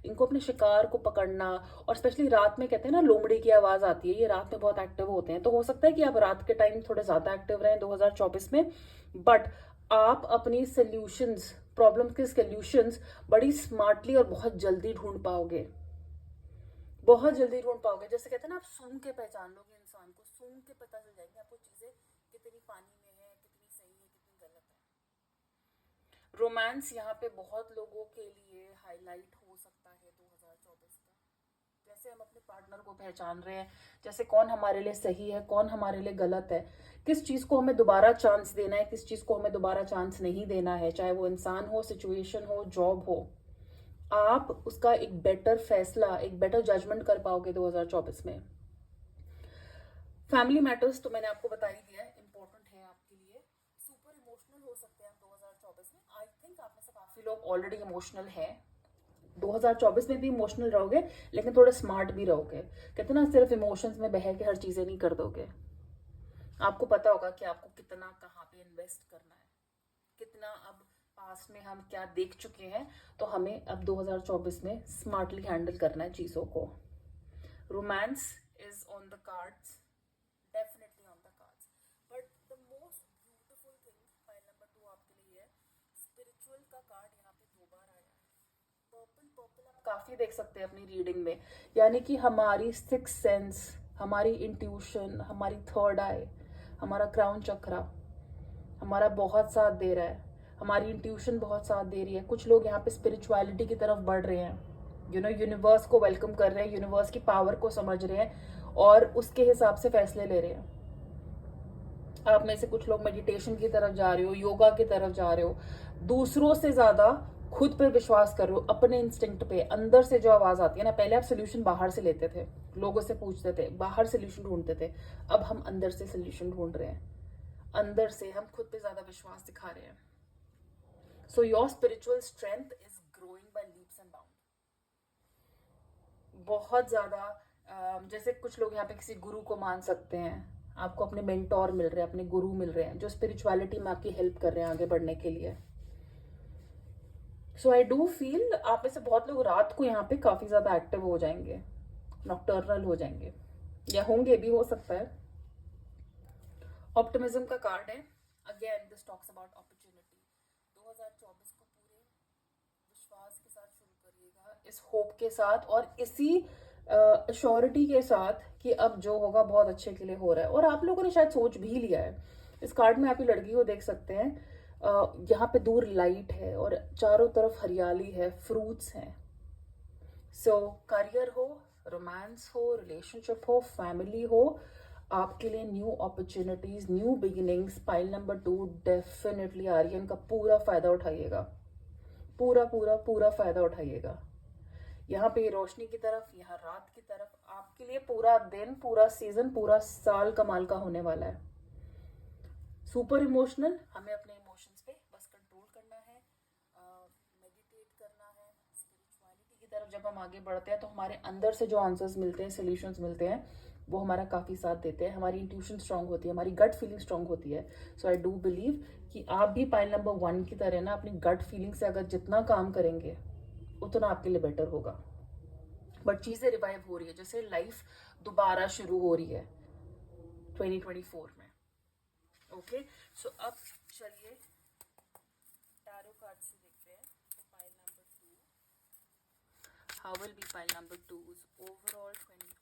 इनको अपने शिकार को पकड़ना, और स्पेशली रात में, कहते हैं ना लोमड़ी की आवाज़ आती है, ये रात में बहुत एक्टिव होते हैं। तो हो सकता है कि आप रात के टाइम थोड़े ज़्यादा एक्टिव रहें 2024 में, बट आप अपनी सोल्यूशंस, प्रॉब्लम के सोल्यूशंस बड़ी स्मार्टली और बहुत जल्दी ढूंढ पाओगे, बहुत जल्दी ढूंढ पाओगे। जैसे कहते हैं ना, आप सूंघ के पहचान लोगे इंसान को, सूंघ के पता चल जाएंगे आपको चीजें कितनी पानी में है, कितनी सही है, कितनी गलत है। रोमांस यहाँ पे बहुत लोगों के लिए हाईलाइट हो सकता है 2024 का। जैसे हम अपने पार्टनर को पहचान रहे हैं, जैसे कौन हमारे लिए सही है, कौन हमारे लिए गलत है, किस चीज को हमें दोबारा चांस देना है, किस चीज को हमें दोबारा चांस नहीं देना है, चाहे वो इंसान हो, सिचुएशन हो, जॉब हो, आप उसका एक बेटर फैसला, एक बेटर जजमेंट कर पाओगे 2024 में। फैमिली मैटर्स तो मैंने आपको बता ही दिया है, इंपॉर्टेंट है आपके लिए। सुपर इमोशनल हो सकते हैं आप 2024 में। आई थिंक आप में से काफी लोग ऑलरेडी इमोशनल हैं। 2024 में भी इमोशनल रहोगे, लेकिन थोड़े स्मार्ट भी रहोगे। कहते ना, सिर्फ इमोशंस में बह के हर चीजें नहीं कर दोगे। आपको पता होगा कि आपको कितना कहाँ पे इन्वेस्ट करना है, कितना। अब पास्ट में हम क्या देख चुके हैं, तो हमें अब 2024 में स्मार्टली हैंडल करना है चीज़ों को। Romance is on the cards, definitely on the cards, but the most beautiful thing, file number 2 आपके लिए है, स्पिरिचुअल का कार्ड यहाँ पे 2 बार आया है। पर्पल, पर्पल आप काफ़ी देख सकते हैं अपनी रीडिंग में, यानी कि हमारी सिक्स सेंस, हमारी इंट्यूशन, हमारी थर्ड आई, हमारा क्राउन चक्रा हमारा बहुत साथ दे रहा है, हमारी इंट्यूशन बहुत साथ दे रही है। कुछ लोग यहाँ पे स्पिरिचुअलिटी की तरफ बढ़ रहे हैं, यूनिवर्स को वेलकम कर रहे हैं, यूनिवर्स की पावर को समझ रहे हैं और उसके हिसाब से फैसले ले रहे हैं। आप में से कुछ लोग मेडिटेशन की तरफ जा रहे हो, योगा की तरफ जा रहे हो, दूसरों से ज्यादा खुद पे विश्वास कर रहे हो, अपने इंस्टिंक्ट पे, अंदर से जो आवाज आती है ना। पहले आप सोल्यूशन बाहर से लेते थे, लोगों से पूछते थे, बाहर सोल्यूशन ढूंढते थे, अब हम अंदर से सोल्यूशन ढूंढ रहे हैं, अंदर से हम खुद पे ज्यादा विश्वास दिखा रहे हैं। So your spiritual strength is growing by leaps and bound, बहुत ज्यादा। जैसे कुछ लोग यहाँ पे किसी गुरु को मान सकते हैं, आपको अपने मेंटोर मिल रहे हैं, अपने गुरु मिल रहे हैं, जो स्पिरिचुअलिटी में आपकी हेल्प कर रहे हैं आगे बढ़ने के लिए। सो आई डू फील आप में से बहुत लोग रात को यहाँ पे काफी ज्यादा एक्टिव हो जाएंगे, नॉक्टर्नल हो जाएंगे, या होंगे भी, हो सकता है। ऑप्टिमिज्म का कार्ड है, again this talks about opportunity. 2024 को पूरे विश्वास के साथ शुरू करिएगा, इस होप के साथ और इसी अश्योरिटी के साथ कि अब जो होगा बहुत अच्छे के लिए हो रहा है, और आप लोगों ने शायद सोच भी लिया है। इस कार्ड में आप लड़की को देख सकते हैं, यहाँ पे दूर लाइट है और चारों तरफ हरियाली है, फ्रूट्स हैं। सो करियर हो, रोमांस हो, रिलेशनशिप हो, फैमिली हो, आपके लिए new opportunities, new beginnings, pile number 2 definitely आ रही है। इनका पूरा फायदा उठाइएगा, पूरा पूरा पूरा फायदा उठाइएगा। यहाँ पे रोशनी की तरफ, यहाँ रात की तरफ, आपके लिए पूरा दिन, पूरा सीजन, पूरा साल कमाल का होने वाला है। सुपर इमोशनल, हमें अपने इमोशंस पे बस कंट्रोल करना है। तरफ जब हम आगे बढ़ते हैं तो हमारे अंदर से जो आंसर्स मिलते हैं, सोल्यूशंस मिलते हैं, वो हमारा काफ़ी साथ देते हैं। हमारी इंट्यूशन स्ट्रांग होती है, हमारी गट फीलिंग स्ट्रांग होती है। सो आई डू बिलीव कि आप भी पाइल नंबर 1 की तरह ना अपनी गट फीलिंग से अगर जितना काम करेंगे उतना आपके लिए बेटर होगा। बट चीज़ें रिवाइव हो रही है, जैसे लाइफ दोबारा शुरू हो रही है 2024 में। ओके, सो अब चलिए टैरो कार्ड से देखते हैं। तो pile number 2, how will be pile number 2's overall 2024?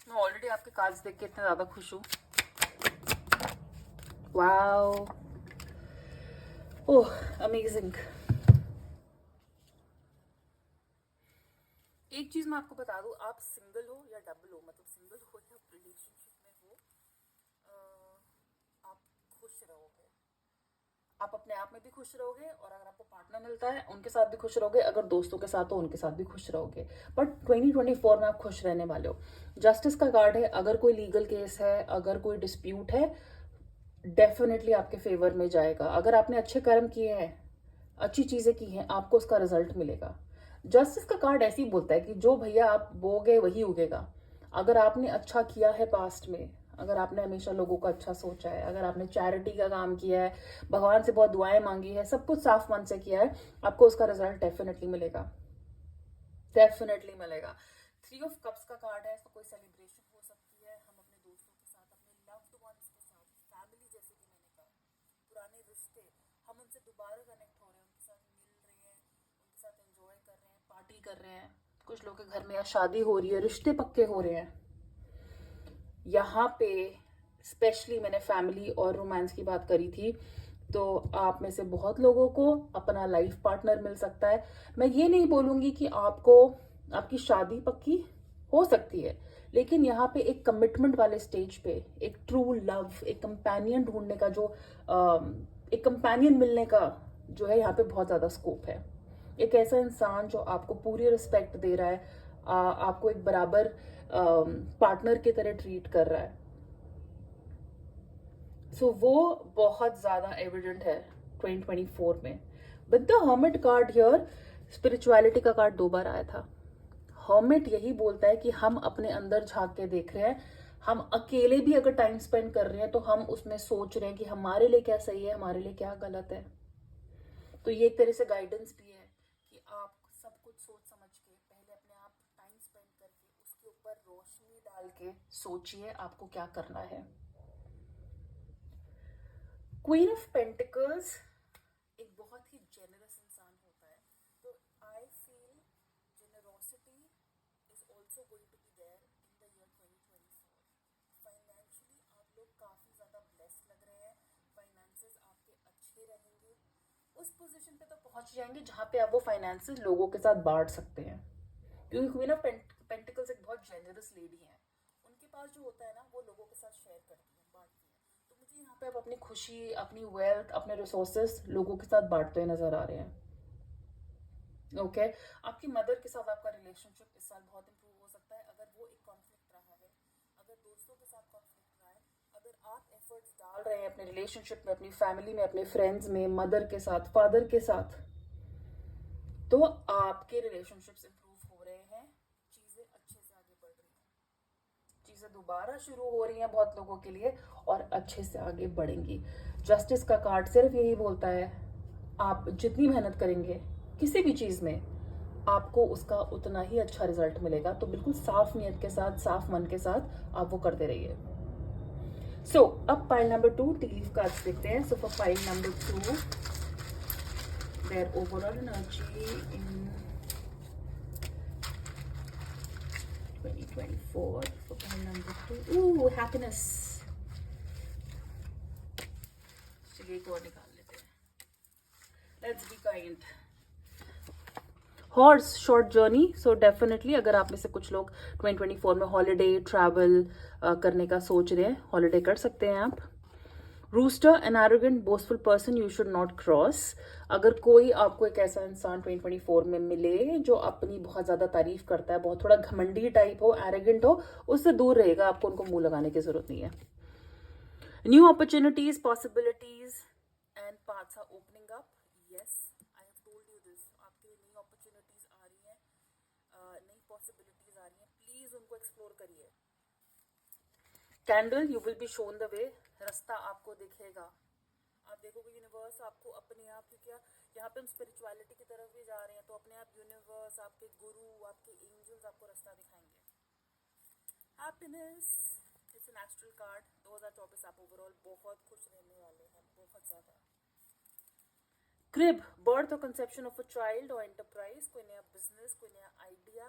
मैं ऑलरेडी आपके कार्ड्स देख के इतना ज़्यादा खुश हूँ। वाओ, ओह अमेजिंग। एक चीज मैं आपको बता दूं, आप सिंगल हो या डबल हो, मतलब सिंगल हो या रिलेशनशिप में हो, आप खुश रहोगे। आप अपने आप में भी खुश रहोगे, और अगर आपको पार्टनर मिलता है उनके साथ भी खुश रहोगे, अगर दोस्तों के साथ हो उनके साथ भी खुश रहोगे। बट 2024 में आप खुश रहने वाले हो। जस्टिस का कार्ड है, अगर कोई लीगल केस है, अगर कोई डिस्प्यूट है, डेफिनेटली आपके फेवर में जाएगा। अगर आपने अच्छे कर्म किए हैं, अच्छी चीजें की हैं, आपको उसका रिजल्ट मिलेगा। जस्टिस का कार्ड ऐसे ही बोलता है कि जो भैया आप बोगे वही उगेगा। अगर आपने अच्छा किया है पास्ट में, अगर आपने हमेशा लोगों का अच्छा सोचा है, अगर आपने चैरिटी का काम किया है, भगवान से बहुत दुआएं मांगी है, सब कुछ साफ मन से किया है, आपको उसका रिजल्ट डेफिनेटली मिलेगा, डेफिनेटली मिलेगा। 3 ऑफ कप्स का कार्ड है, तो कोई सेलिब्रेशन हो सकती है, हम अपने दोस्तों के साथ, अपने लव्ड वंस के साथ, फैमिली, जैसे कि मैंने कहा, पुराने रिश्ते, हम उनसे दोबारा कनेक्ट हो रहे हैं, उनके साथ मिल रहे हैं, उनके साथ एंजॉय कर रहे हैं, पार्टी कर रहे हैं। कुछ लोग के घर में शादी हो रही है, रिश्ते पक्के हो रहे हैं। यहाँ पे स्पेशली मैंने फैमिली और रोमांस की बात करी थी, तो आप में से बहुत लोगों को अपना लाइफ पार्टनर मिल सकता है। मैं ये नहीं बोलूंगी कि आपको आपकी शादी पक्की हो सकती है, लेकिन यहाँ पे एक कमिटमेंट वाले स्टेज पे एक ट्रू लव, एक कंपेनियन ढूंढने का जो एक कंपेनियन मिलने का जो है, यहाँ पे बहुत ज़्यादा स्कोप है। एक ऐसा इंसान जो आपको पूरी रिस्पेक्ट दे रहा है, आपको एक बराबर पार्टनर की तरह ट्रीट कर रहा है। सो वो बहुत ज़्यादा एविडेंट है 2024 में। With the hermit card here, spirituality का कार्ड 2 बार आया था। हर्मिट यही बोलता है कि हम अपने अंदर झांक के देख रहे हैं, हम अकेले भी अगर टाइम स्पेंड कर रहे हैं तो हम उसमें सोच रहे हैं कि हमारे लिए क्या सही है, हमारे लिए क्या गलत है। तो ये एक तरह से गाइडेंस भी है कि आप सब कुछ सोच समझ के, पहले अपने आप टाइम स्पेंड करके उसके ऊपर रोशनी डाल के सोचिए आपको क्या करना है। क्वीन ऑफ पेंटिकल्स एक बहुत ही जेनरस इंसान होता है, तो I feel generosity is also going to be there in the year 2024। Financially आप लोग काफ़ी ज़्यादा ब्लेस्ड लग रहे हैं, फाइनेंसेस आपके अच्छे रहेंगे, उस पोजीशन पे तो पहुंच जाएंगे जहाँ पे आप वो फाइनेंसेस लोगों के साथ बांट सकते हैं, क्योंकि क्वीन ऑफ पेंटिकल्स एक बहुत जेनरस लेडी है। उनके पास जो होता है ना, वो लोगों के साथ शेयर करती है, बांटती है। तो मुझे यहाँ पे आप अपनी खुशी, अपनी वेल्थ, अपने रिसोर्सेस लोगों के साथ बांटते हुए नजर आ रहे हैं। ओके, आपकी मदर के साथ आपका रिलेशनशिप इस साल बहुत इंप्रूव हो सकता है। अगर वो एक कॉन्फ्लिक्ट रहा है, अगर दोस्तों के साथ कॉन्फ्लिक्ट रहा है, अगर आप एफर्ट्स डाल रहे हैं अपने रिलेशनशिप में, अपनी फैमिली में, अपने फ्रेंड्स में, मदर के साथ, फादर के साथ, तो आपके रिलेशनशिप्स इंप्रूव हो रहे हैं, चीज़ें अच्छे से आगे बढ़ रही हैं, चीज़ें दोबारा शुरू हो रही हैं बहुत लोगों के लिए, और अच्छे से आगे बढ़ेंगी। जस्टिस का कार्ड सिर्फ यही बोलता है, आप जितनी मेहनत करेंगे किसी भी चीज़ में, आपको उसका उतना ही अच्छा रिजल्ट मिलेगा। तो बिल्कुल साफ नियत के साथ, साफ मन के साथ आप वो करते रहिए। सो अब pile number 2 T leaf cards देखते हैं। So for pile number 2, their overall energy in 2024 for pile number 2. Ooh, happiness. चलिए एक और निकाल लेते हैं। Let's be kind. Horse, short journey. So definitely अगर आप में से कुछ लोग 2024 में हॉलीडे, ट्रैवल करने का सोच रहे हैं, हॉलीडे कर सकते हैं आप। Rooster, an arrogant boastful person you should not cross. अगर कोई आपको एक ऐसा इंसान 2024 में मिले जो अपनी बहुत ज़्यादा तारीफ करता है, बहुत थोड़ा घमंडी टाइप हो, एरोगेंट हो, उससे दूर रहेगा, आपको उनको मुंह लगाने की जरूरत नहीं है। New opportunities, possibilities and paths are opening up. Yes, I have told you this, आपके लिए नई अपॉर्चुनिटीज आ रही हैं, नई पॉसिबिलिटीज आ रही हैं, प्लीज उनको एक्सप्लोर करिए। Candle, you will be shown the way, रास्ता आपको दिखेगा, आप देखोगे यूनिवर्स आपको अपने आप, क्योंकि यहाँ पे हम स्पिरिचुअलिटी की तरफ भी जा रहे हैं, तो अपने आप यूनिवर्स, आपके गुरु, आपके एंजल्स आपको रास्ता दिखाएंगे। Happiness, it's an astral card. 2024 आप ओवरऑल बहुत खुश रहने वाले हैं, बहुत ज्यादा। क्रिब, बर्थ और कंसेप्शन ऑफ अ चाइल्ड और एंटरप्राइज, कोई नया बिजनेस, कोई नया आइडिया,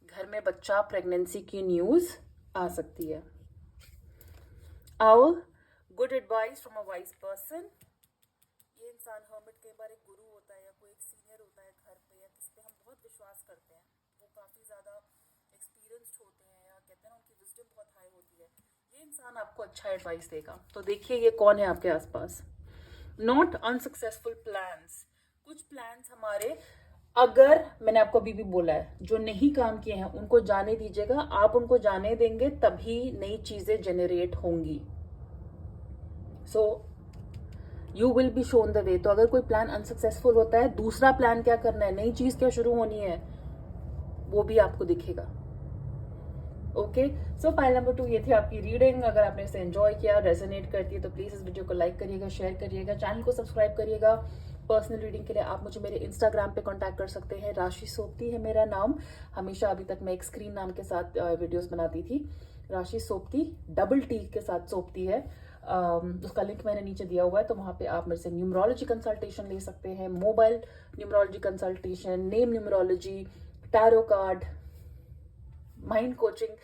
घर में बच्चा, प्रेगनेंसी की न्यूज आ सकती है। Owl, good advice from a wise person. ये इंसान हर्मिट कई बार एक गुरु होता है या कोई एक सीनियर होता है घर पे, या किस पे हम बहुत विश्वास करते हैं, वो काफ़ी ज़्यादा एक्सपीरियंस्ड होते हैं, या कहते हैं ना उनकी विजडम बहुत हाई होती है, ये इंसान आपको अच्छा एडवाइस देगा। तो देखिए ये कौन है आपके आसपास। नॉट अनसक्सेसफुल प्लान्स, कुछ प्लान्स हमारे, अगर मैंने आपको अभी भी बोला है, जो नहीं काम किए हैं उनको जाने दीजिएगा, आप उनको जाने देंगे तभी नई चीजें जनरेट होंगी। So you will be shown the way. तो अगर कोई प्लान अनसक्सेसफुल होता है, दूसरा प्लान क्या करना है, नई चीज क्या शुरू होनी है, वो भी आपको दिखेगा। ओके, सो फाइल नंबर 2 ये थी आपकी रीडिंग। अगर आपने इसे एंजॉय किया, रेजोनेट करती है, तो प्लीज इस वीडियो को लाइक करिएगा, शेयर करिएगा, चैनल को सब्सक्राइब करिएगा। पर्सनल रीडिंग के लिए आप मुझे मेरे इंस्टाग्राम पे कांटेक्ट कर सकते हैं, राशि सोप्ती है मेरा नाम। हमेशा अभी तक मैं एक स्क्रीन नाम के साथ वीडियोस बनाती थी, राशि सोप्ती, डबल टी के साथ सोप्ती है। उसका लिंक मैंने नीचे दिया हुआ है, तो वहाँ पे आप मेरे से न्यूमरोलॉजी कंसल्टेशन ले सकते हैं, mobile numerology consultation, name numerology, tarot card, mind coaching,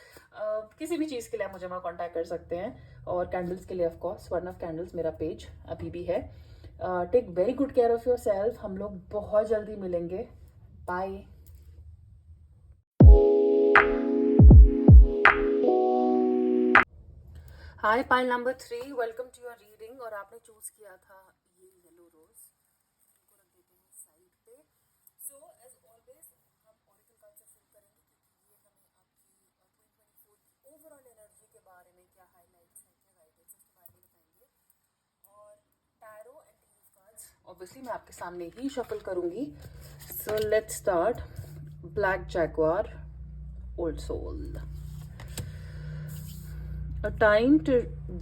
किसी भी चीज़ के लिए आप मुझे वहाँ कॉन्टैक्ट कर सकते हैं। और कैंडल्स के लिए ऑफ कोर्स स्वर्णव कैंडल्स मेरा पेज अभी भी है। Take very good care of yourself. हम लोग बहुत जल्दी मिलेंगे। Bye. Hi pile number 3, welcome to your reading. और आपने चूज किया था ये येलो रोज, इनको रख देते हैं साइड पे। सो एज ऑलवेज हम ऑरिकल कार्ड से शुरू करेंगे, क्योंकि ये हमें आपकी 2024 की ओवरऑल एनर्जी के बारे में, क्या हाईलाइट्स हैं, क्या गाइडेंस के बारे में बताएंगे। और टैरो एंड टीफ कार्ड्स ऑब्वियसली मैं आपके सामने ही शफल करूंगी। So let's start. Black jaguar, old soul, a time to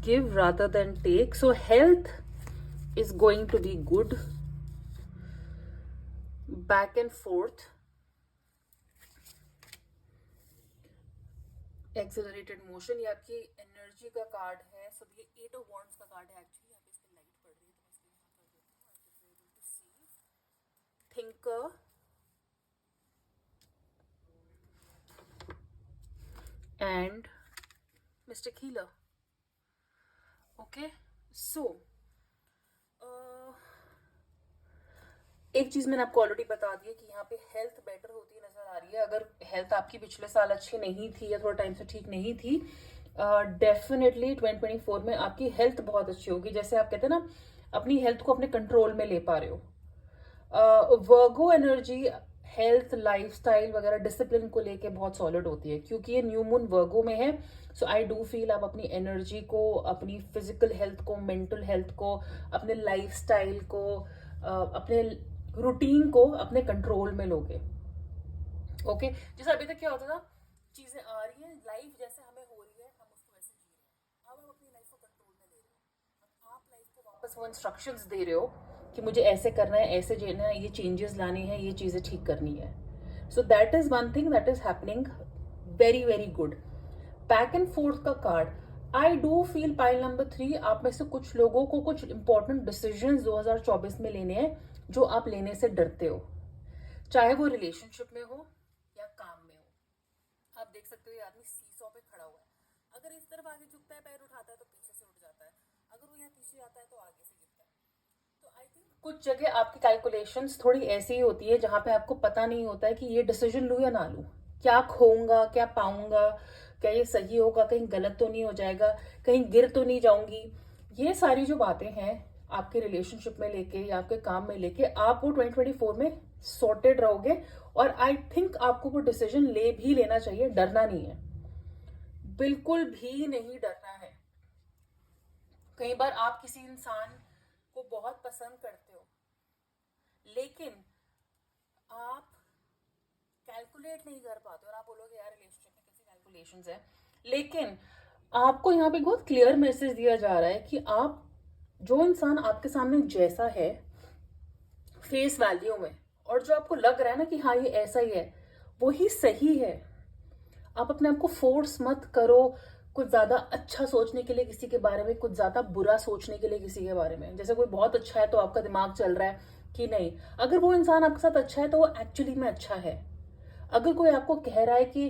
give rather than take. So health is going to be good, back and forth, accelerated motion, ये आपकी energy का card है। सो ये 8 ऑफ वॉन्ड्स का card है actually. यहाँ पे इस पे लाइट पड़ रही है, तो मैं इसको यहाँ कर देती हूँ, if you're able to see, thinker and mister healer. Okay, so एक चीज मैंने आपको ऑलरेडी बता दी है कि यहाँ पे हेल्थ बेटर होती नजर आ रही है। अगर हेल्थ आपकी पिछले साल अच्छी नहीं थी या थोड़ा टाइम से ठीक नहीं थी, डेफिनेटली 2024 में आपकी हेल्थ बहुत अच्छी होगी। जैसे आप कहते हैं ना, अपनी हेल्थ को अपने कंट्रोल में ले पा रहे हो। वर्गो एनर्जी हेल्थ, लाइफस्टाइल वगैरह, डिसिप्लिन को लेके बहुत सॉलिड होती है, क्योंकि ये न्यू मून वर्गो में है। सो आई डू फील आप अपनी एनर्जी को, अपनी फिजिकल हेल्थ को, मेंटल हेल्थ को, अपने लाइफस्टाइल को, अपने रूटीन को अपने कंट्रोल में लोगे। ओके, जैसे अभी तक क्या होता था, चीजें आ रही हैं, लाइफ जैसे हमें हो रही है, हम उसको वैसे जी रहे हैं। अब आप अपनी लाइफ को कंट्रोल में ले रहे हो, अब आप लाइफ को वापस वो इंस्ट्रक्शंस दे रहे हो कि मुझे ऐसे करना है, ऐसे जीना है, ये चेंजेस लानी है, ये चीजें ठीक करनी है। So that is one thing that is happening, very very good. Back and forth का card, I do feel pile number 3, आप में से कुछ लोगों को कुछ इंपॉर्टेंट डिसीजंस 2024 में लेने हैं, जो आप लेने से डरते हो, चाहे वो रिलेशनशिप में हो या काम में हो। आप देख सकते हो ये आदमी सीसॉ पे खड़ा हुआ है, अगर इस तरफ आगे झुकता है, पैर उठाता है, तो पीछे से उठ जाता है, अगर वो यहाँ पीछे आता है तो आगे से गिरता है। तो आई थिंक कुछ जगह आपकी कैलकुलेशंस थोड़ी ऐसी ही होती है, जहां पे आपको पता नहीं होता है कि ये डिसीजन लूं या ना लूं, क्या खोऊंगा, क्या पाऊंगा, क्या ये सही होगा, कहीं गलत तो नहीं हो जाएगा, कहीं गिर तो नहीं जाऊंगी, ये सारी जो बातें हैं आपके रिलेशनशिप में लेके या आपके काम में लेके, आप वो 2024 में सॉर्टेड रहोगे। और आई थिंक आपको वो डिसीजन ले भी लेना चाहिए, डरना नहीं है, बिल्कुल भी नहीं डरना है। कई बार आप किसी इंसान को बहुत पसंद करते हो, लेकिन आप कैलकुलेट नहीं कर पाते, और आप बोलोगे यार रिलेशनशिप में कैसी कैलकुलेशंस है, लेकिन आपको यहाँ पे बहुत क्लियर मैसेज दिया जा रहा है कि आप, जो इंसान आपके सामने जैसा है फेस वैल्यू में, और जो आपको लग रहा है ना कि हाँ ये ऐसा ही है, वही सही है। आप अपने आप को फोर्स मत करो कुछ ज्यादा अच्छा सोचने के लिए किसी के बारे में, कुछ ज्यादा बुरा सोचने के लिए किसी के बारे में। जैसे कोई बहुत अच्छा है तो आपका दिमाग चल रहा है कि नहीं, अगर वो इंसान आपके साथ अच्छा है तो वो एक्चुअली में अच्छा है। अगर कोई आपको कह रहा है कि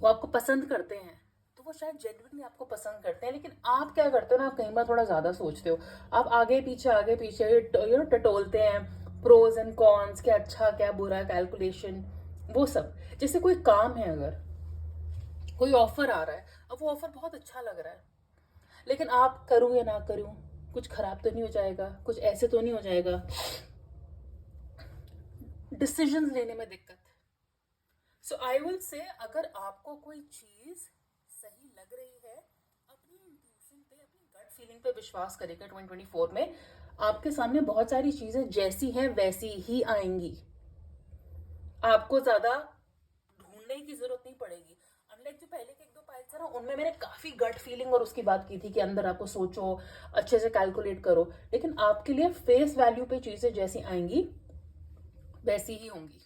वो आपको पसंद करते हैं, तो वो शायद जेन्युइनली आपको पसंद करते हैं। लेकिन आप क्या करते हो ना, आप कई बार थोड़ा ज्यादा सोचते हो, आप आगे पीछे टटोलते हैं, प्रोज एंड कॉन्स, क्या अच्छा क्या बुरा, कैलकुलेशन, वो सब। जैसे कोई काम है, अगर कोई ऑफर आ रहा है, अब वो ऑफर बहुत अच्छा लग रहा है, लेकिन आप करूं या ना करूं, कुछ खराब तो नहीं हो जाएगा, कुछ ऐसे तो नहीं हो जाएगा, डिसीजंस लेने में दिक्कत। सो आई विल से, अगर आपको कोई चीज सही लग रही है, अपनी इंट्यूशन पे, अपनी गट फीलिंग पे विश्वास करेगा। 2024 में आपके सामने बहुत सारी चीजें जैसी हैं वैसी ही आएंगी, आपको ज्यादा ढूंढने की जरूरत नहीं पड़ेगी। अनलाइक जो पहले के एक दो पाइल्स है ना, उनमें मैंने काफी गट फीलिंग और उसकी बात की थी कि अंदर आपको सोचो, अच्छे से कैलकुलेट करो। लेकिन आपके लिए फेस वैल्यू पे चीजें जैसी आएंगी वैसी ही होंगी।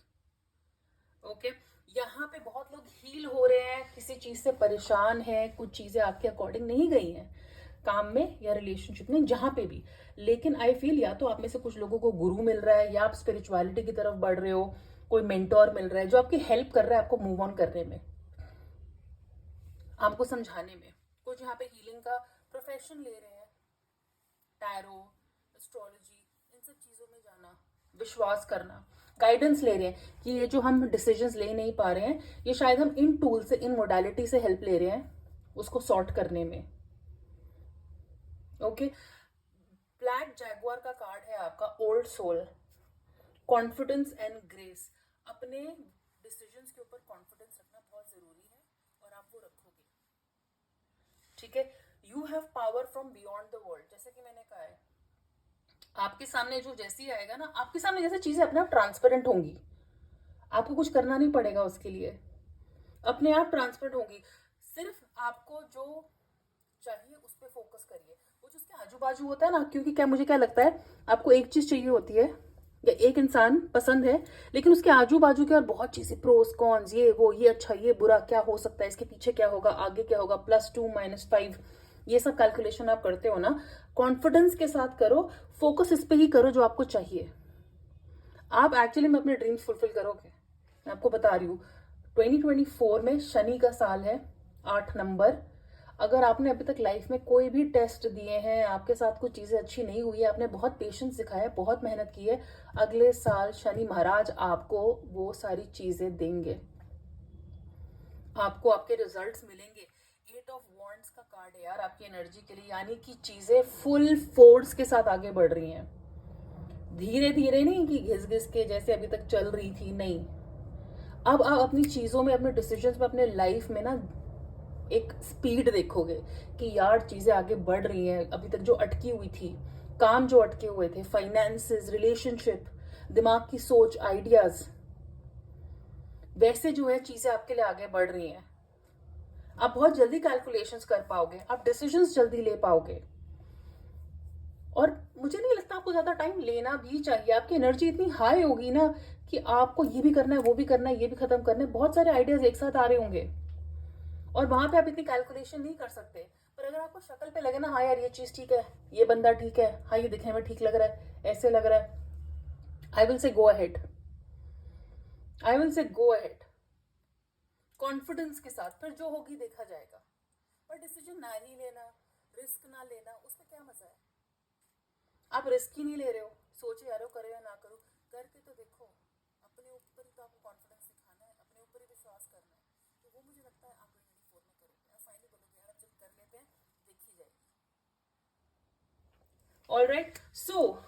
ओके, यहाँ पे बहुत लोग हील हो रहे हैं, किसी चीज से परेशान है, कुछ चीजें आपके अकॉर्डिंग नहीं गई हैं काम में या रिलेशनशिप में, जहां पे भी। लेकिन आई फील या तो आप में से कुछ लोगों को गुरु मिल रहा है, या आप स्पिरिचुअलिटी की तरफ बढ़ रहे हो, कोई मेंटोर मिल रहा है जो आपकी हेल्प कर रहा है आपको मूव ऑन करने में, आपको समझाने में। कुछ यहाँ पे हीलिंग का प्रोफेशन ले रहे हैं, टैरो, एस्ट्रोलॉजी, इन सब चीजों में जाना, विश्वास करना, गाइडेंस ले रहे हैं कि ये जो हम डिसीजंस ले नहीं पा रहे हैं, ये शायद हम इन टूल से, इन मोडालिटी से हेल्प ले रहे हैं उसको सॉर्ट करने में। ओके, ब्लैक जैगुआर का कार्ड है आपका, old soul, confidence and grace. अपने डिसीजंस के ऊपर कॉन्फिडेंस रखना बहुत जरूरी है, और आप वो रखोगे, ठीक है। You have power from beyond the world, जैसे कि मैंने कहा है, आपके सामने जो जैसी आएगा ना, आपके सामने जैसे चीजें अपने आप ट्रांसपेरेंट होंगी, आपको कुछ करना नहीं पड़ेगा उसके लिए, अपने आप ट्रांसपेरेंट होंगी। सिर्फ आपको जो चाहिए उस पर फोकस करिए, वो जो उसके आजू बाजू होता है ना, क्योंकि क्या, मुझे क्या लगता है, आपको एक चीज चाहिए होती है या एक इंसान पसंद है, लेकिन उसके आजू बाजू के और बहुत चीजें, प्रोस कॉन्स, ये वो, ये अच्छा ये बुरा, क्या हो सकता है, इसके पीछे क्या होगा, आगे क्या होगा, +2 -5, ये सब कैलकुलेशन आप करते हो ना, कॉन्फिडेंस के साथ करो, फोकस इस पे ही करो जो आपको चाहिए। आप एक्चुअली में अपने ड्रीम्स फुलफिल करोगे, मैं आपको बता रही हूँ। 2024 में शनि का साल है, 8 नंबर। अगर आपने अभी तक लाइफ में कोई भी टेस्ट दिए हैं, आपके साथ कुछ चीजें अच्छी नहीं हुई है, आपने बहुत पेशेंस दिखाया है, बहुत मेहनत की है, अगले साल शनि महाराज आपको वो सारी चीजें देंगे, आपको आपके रिजल्ट्स मिलेंगे। 8 ऑफ वॉन्ड्स का कार्ड है यार आपकी एनर्जी के लिए, यानी कि चीजें फुल फोर्स के साथ आगे बढ़ रही हैं, धीरे धीरे नहीं कि घिस घिस के जैसे अभी तक चल रही थी, नहीं। अब आप अपनी चीजों में, अपने डिसीजंस में, अपने लाइफ में ना एक स्पीड देखोगे कि यार चीजें आगे बढ़ रही हैं। अभी तक जो अटकी हुई थी, काम जो अटके हुए थे, फाइनेंसेस, रिलेशनशिप, दिमाग की सोच, आइडियाज, वैसे जो है चीजें आपके लिए आगे बढ़ रही हैं। आप बहुत जल्दी कैलकुलेशंस कर पाओगे, आप डिसीजंस जल्दी ले पाओगे, और मुझे नहीं लगता आपको ज्यादा टाइम लेना भी चाहिए। आपकी एनर्जी इतनी हाई होगी ना कि आपको ये भी करना है, वो भी करना है, ये भी खत्म करना है, बहुत सारे आइडियाज एक साथ आ रहे होंगे, और वहां पे आप इतनी कैलकुलेशन नहीं कर सकते। पर अगर आपको शक्ल पे लगे ना, हाँ यार ये चीज ठीक है, ये बंदा ठीक है, हाँ ये दिखने में ठीक लग रहा है, ऐसे लग रहा है, I will say go ahead, I will say go ahead, confidence के साथ। फिर जो होगी देखा जाएगा, पर डिसीजन ना ही लेना, रिस्क ना लेना, उसमें क्या मजा है। आप रिस्क ही नहीं ले रहे हो, सोचे जा रहे हो करो या ना करो, करके तो देखो। अपने ऊपर ही तो आपको कॉन्फिडेंस दिखाना है, अपने ऊपर ही विश्वास करना है, तो वो मुझे लगता है आप 2024 में करोगे। आप फाइनली बोलोगे यार अब चल कर लेते हैं, देखी जाएगी। ऑलराइट, सो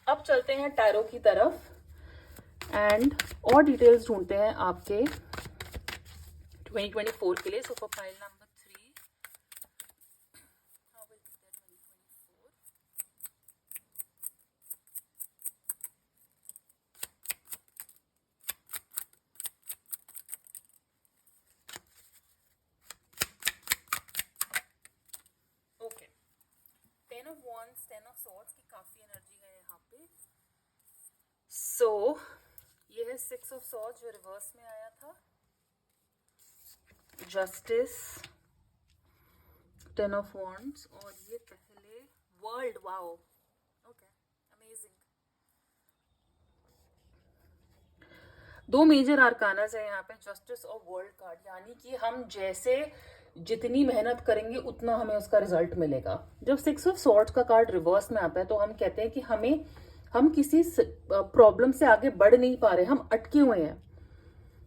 अब चलते हैं टैरो की तरफ एंड और डिटेल्स ढूंढते हैं आपके 2024 के लिए. So for pile number 3, how will be there 2024? Okay, 10 of wands, 10 of swords की काफी एनर्जी है यहाँ पे. सो ये है 6 of swords जो रिवर्स में आया था, जस्टिस, 10 of wands, और ये पहले वर्ल्ड. Wow, okay, amazing. दो मेजर आर्कानास है यहाँ पे, जस्टिस और वर्ल्ड कार्ड, यानी कि हम जैसे जितनी मेहनत करेंगे उतना हमें उसका रिजल्ट मिलेगा. जब 6 ऑफ सॉर्ड्स का कार्ड रिवर्स में आता है तो हम कहते हैं कि हम किसी प्रॉब्लम से आगे बढ़ नहीं पा रहे, हम अटके हुए हैं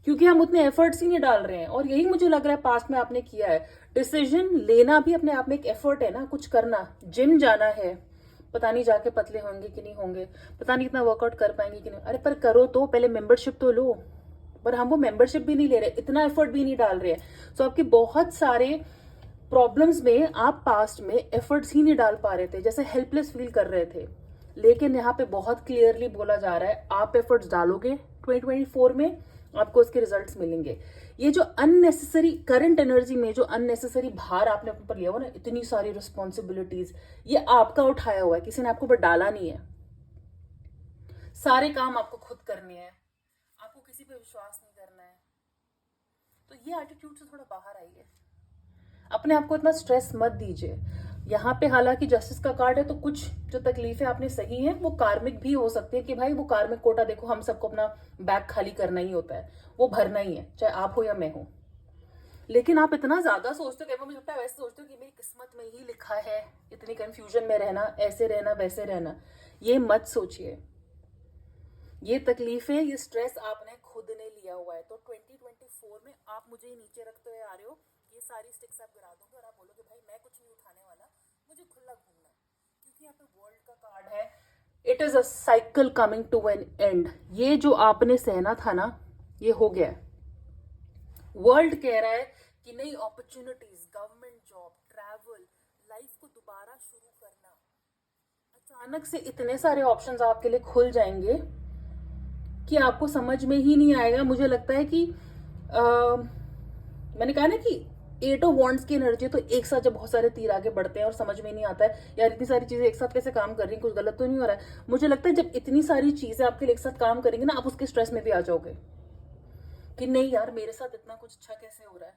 क्योंकि हम उतने एफर्ट्स ही नहीं डाल रहे हैं. और यही मुझे लग रहा है पास्ट में आपने किया है. डिसीजन लेना भी अपने आप में एक एफर्ट है ना, कुछ करना. जिम जाना है, पता नहीं जाके पतले होंगे कि नहीं होंगे, पता नहीं इतना वर्कआउट कर पाएंगे कि नहीं. अरे पर करो तो, पहले मेंबरशिप तो लो. पर हम वो मेंबरशिप भी नहीं ले रहे, इतना एफर्ट भी नहीं डाल रहे. सो आपके बहुत सारे प्रॉब्लम्स में आप पास्ट में एफर्ट्स ही नहीं डाल पा रहे थे, जैसे हेल्पलेस फील कर रहे थे. लेकिन यहाँ पे बहुत क्लियरली बोला जा रहा है आप एफर्ट्स डालोगे 2024 में, आपको उसके रिजल्ट्स मिलेंगे. ये जो अननेसेसरी करंट एनर्जी में जो अननेसेसरी भार आपने अपने पर लिया हुआ ना, इतनी सारी रिस्पॉन्सिबिलिटीज, ये आपका उठाया हुआ है, किसी ने आपको ऊपर डाला नहीं है. सारे काम आपको खुद करने हैं, आपको किसी पे विश्वास नहीं करना है. तो ये एटीट्यूड से थोड़ा बाहर आइए, अपने आप को इतना स्ट्रेस मत दीजिए. यहाँ पे हालांकि जस्टिस का कार्ड है, तो कुछ जो तकलीफें आपने सही हैं वो कार्मिक भी हो सकती है कि भाई वो कार्मिक कोटा, देखो हम सबको अपना बैग खाली करना ही होता है, वो भरना ही है, चाहे आप हो या मैं हो. लेकिन आप इतना ज्यादा सोचते हो, मुझे लगता है वैसे सोचते हो कि मेरी किस्मत में ही लिखा है इतनी कंफ्यूजन में रहना, ऐसे रहना वैसे रहना. ये मत सोचिए. ये तकलीफें, ये स्ट्रेस आपने खुद ने लिया हुआ है. तो 2024 में आप मुझे नीचे रखते हुए आ रहे हो, ये सारी स्टिक्स आप गिरा दोगे और आप बोलोगे भाई मैं कुछ नहीं उठाने वाला, मुझे खुला घूमना है. क्योंकि यहाँ पे वर्ल्ड का कार्ड है, it is a cycle coming to an end. ये जो आपने सहना था ना, ये हो गया है. वर्ल्ड कह रहा है कि नई opportunities, government job, travel, life को दोबारा शुरू करना. अचानक से इतने सारे ऑप्शंस आपके लिए खुल जाएंगे कि आपको समझ में ही नहीं आएगा. मुझे लगता है कि मैंने कहा ना कि 8 ऑफ वॉन्ड्स की एनर्जी, तो एक साथ जब बहुत सारे तीर आगे बढ़ते हैं और समझ में नहीं आता है यार इतनी सारी चीजें एक साथ कैसे काम कर रही हैं, कुछ गलत तो नहीं हो रहा है. मुझे लगता है जब इतनी सारी चीजें आपके लिए एक साथ काम करेंगे ना, आप उसके स्ट्रेस में भी आ जाओगे कि नहीं यार मेरे साथ इतना कुछ अच्छा कैसे हो रहा है.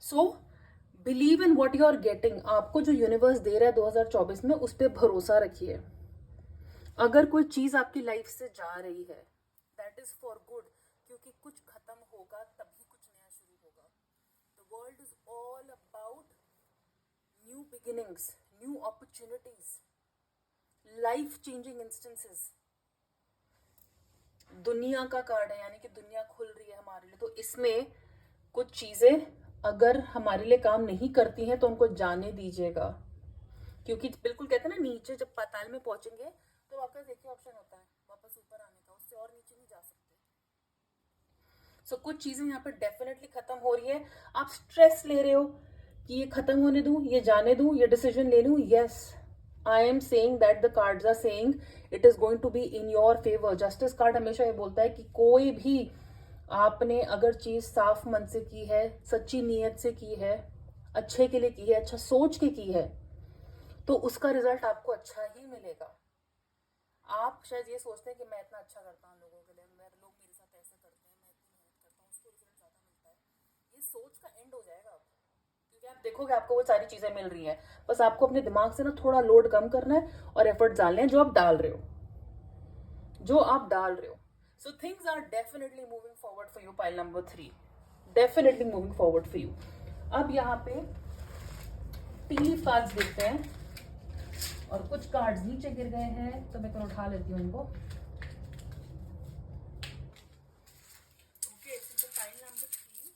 So believe in what you are getting. आपको जो यूनिवर्स दे रहा है 2024 में, उस पर भरोसा रखिए. अगर कोई चीज आपकी लाइफ से जा रही है, दैट इज फॉर गुड, क्योंकि कुछ खत्म होगा तभी कुछ नया शुरू होगा. The world is all about new beginnings, new opportunities, life changing instances. दुनिया का कार्ड है, यानी कि दुनिया खुल रही है हमारे लिए. तो इसमें कुछ चीजें अगर हमारे लिए काम नहीं करती हैं तो उनको जाने दीजिएगा. क्योंकि बिल्कुल कहते हैं ना, नीचे जब पाताल में पहुंचेंगे तो आपका एक ही ऑप्शन होता है वापस ऊपर आने का, उससे और नीचे नहीं जा सकते. सो कुछ चीजें यहाँ पे डेफिनेटली खत्म हो रही है. आप स्ट्रेस ले रहे हो कि ये खत्म होने दूं, ये जाने दूं, ये डिसीजन ले लूं. Yes, I am saying that the cards are saying it is going to be in your favour. Justice card हमेशा ये बोलता है कि कोई भी आपने अगर चीज साफ मन से की है, सच्ची नीयत से की है, अच्छे के लिए की है, अच्छा सोच के की है, तो उसका रिजल्ट आपको अच्छा ही मिलेगा. आप शायद ये सोचते हैं कि मैं इतना अच्छा करता हूँ लोगों के लिए, लोग मेरे साथ ऐसा करते हैं, मैं इतनी मेहनत करता हूँ, उसको रिजल्ट ज़्यादा मिलता है. ये सोच का एंड हो जाएगा अब, क्योंकि आप देखोगे आपको वो सारी चीज़ें मिल रही हैं. बस आपको अपने दिमाग से ना थोड़ा लोड कम करना है और एफर्ट डालने हैं जो आप डाल रहे हो, जो आप डाल रहे हो. So things are definitely moving forward for you. Pile number 3 definitely moving forward for you. अब यहाँ पे टी कार्ड्स देखते हैं और कुछ कार्ड्स नीचे गिर गए हैं तो मैं तो उठा लेती हूँ उनको. Okay, so pile number 3,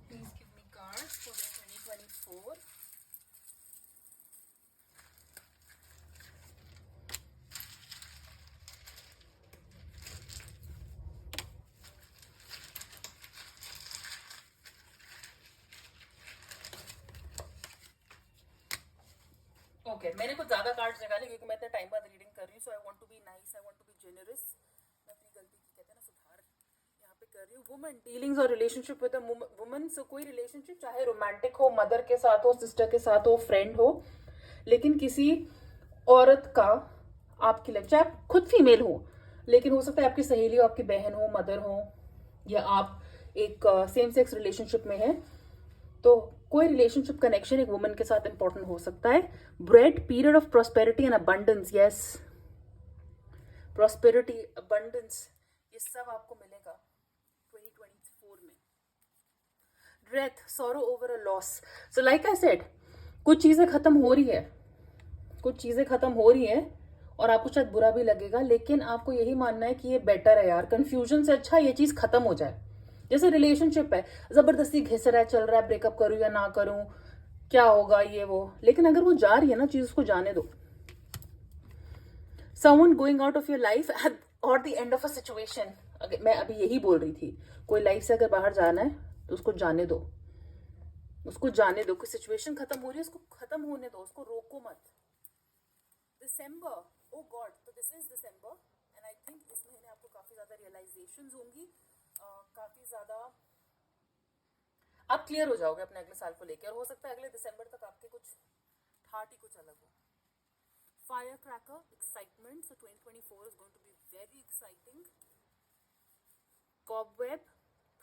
please give me cards for 2024. Okay मैंने कुछ ज्यादा कार्ड्स निकाले क्योंकि मैं इतने टाइम बाद रीडिंग कर रही हूँ, so I want to be nice, I want to be generous. मैं अपनी गलती की कहते हैं ना सुधार यहाँ पे कर रही हूँ। वुमन डीलिंग्स और रिलेशनशिप विद अ वुमन। सो कोई रिलेशनशिप चाहे रोमांटिक हो, मदर के साथ हो, सिस्टर के साथ हो, फ्रेंड हो, लेकिन किसी औरत का आपकी लाइफ, चाहे आप खुद फीमेल हो, लेकिन हो सकता है आपकी सहेली हो, आपकी बहन हो, मदर हो, या आप एक सेम सेक्स रिलेशनशिप में है, तो कोई रिलेशनशिप कनेक्शन एक वुमन के साथ इंपॉर्टेंट हो सकता है। Bread period of prosperity and abundance, yes, prosperity, abundance, ये सब आपको मिलेगा 2024 में। Death, sorrow over a loss. So like I said, कुछ चीजें खत्म हो रही है, कुछ चीजें खत्म हो रही है और आपको शायद बुरा भी लगेगा, लेकिन आपको यही मानना है कि ये बेटर है यार, कंफ्यूजन से अच्छा ये चीज खत्म हो जाए। जैसे रिलेशनशिप है, जबरदस्ती घिस रहा है, चल रहा है, ब्रेकअप करूं या ना करूं, क्या होगा ये वो, लेकिन अगर वो जा रही है ना चीज, उसको जाने दो। Someone going out of your life और the end of a situation, मैं अभी यही बोल रही थी, कोई लाइफ से अगर बाहर जाना है तो उसको जाने दो, उसको जाने दो। कोई सिचुएशन खत्म हो रही है, उसको खत्म होने दो, उसको रोको मत। दिसंबर, ओ गॉड, तो this is December and I think इस महीने आपको काफी ज्यादा रियलाइजेशंस होंगी, काफी ज्यादा आप क्लियर हो जाओगे अपने अगले साल को लेकर, और हो सकता है अगले दिसंबर तक आपके कुछ ठाट ही कुछ अलग हो। Firecracker, excitement, so 2024 is going to be very exciting. Cobweb,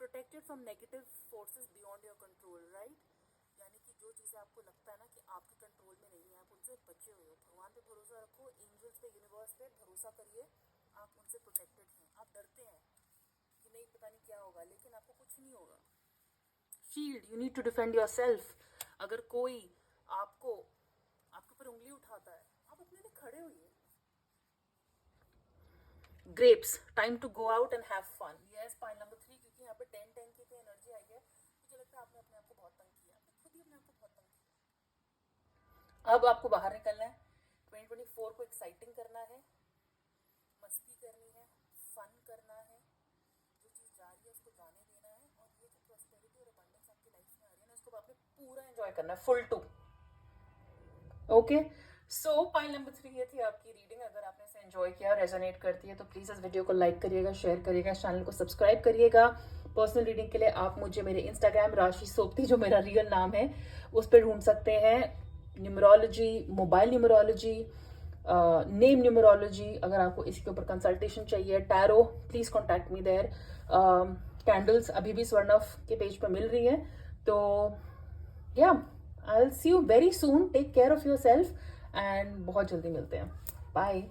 protected from negative forces beyond your control, right, यानी कि जो चीज़ें आपको लगता है ना कि आपके कंट्रोल में नहीं है, आप उनसे बचे हुए हो। भगवान पे भरोसा रखो, एंजल्स पे, यूनिवर्स पे भरोसा करिए, आप उनसे प्रोटेक्टेड हैं। आप डरते हैं कि नहीं पता नहीं क्या होगा, लेकिन आपको कुछ नहीं होगा। Shield, you need to defend yourself. अगर कोई आपको आपके ऊपर उंगली उठाता है, आप अपने लिए खड़े होइए। Grapes, time to go out and have fun, yes, pile number 3, क्योंकि यहाँ पे 10 की तो एनर्जी आई है, मुझे लगता है आपने अपने आप को बहुत तंग किया, आपने खुद ही अपने आप को बहुत तंग किया। अब आपको बाहर निकलना है, 2024 को एक्साइटिंग करना है, मस्ती करनी है, फन करना है, जो चीज़ जा रही है उसको जाने देना है, और ये जो प्रॉस्पेरिटी और अबंडेंस आपकी लाइफ में आ रही है ना, उसको आपने पूरा एंजॉय करना है, full to. Okay, so pile number 3 ये थी आपकी रीडिंग। अगर आपने इसे एंजॉय किया, रेजोनेट करती है, तो प्लीज़ इस वीडियो को लाइक करिएगा, शेयर करिएगा, इस चैनल को सब्सक्राइब करिएगा। पर्सनल रीडिंग के लिए आप मुझे मेरे इंस्टाग्राम राशि सोप्ती, जो मेरा रियल नाम है, उस पर ढूंढ सकते हैं। Numerology, mobile numerology, name numerology, अगर आपको इसके ऊपर कंसल्टेशन चाहिए, tarot, please contact me there. Candles अभी भी स्वर्णव के पेज पर मिल रही है, तो या I'll see you very soon. Take care of yourself and बहुत जल्दी मिलते हैं. Bye.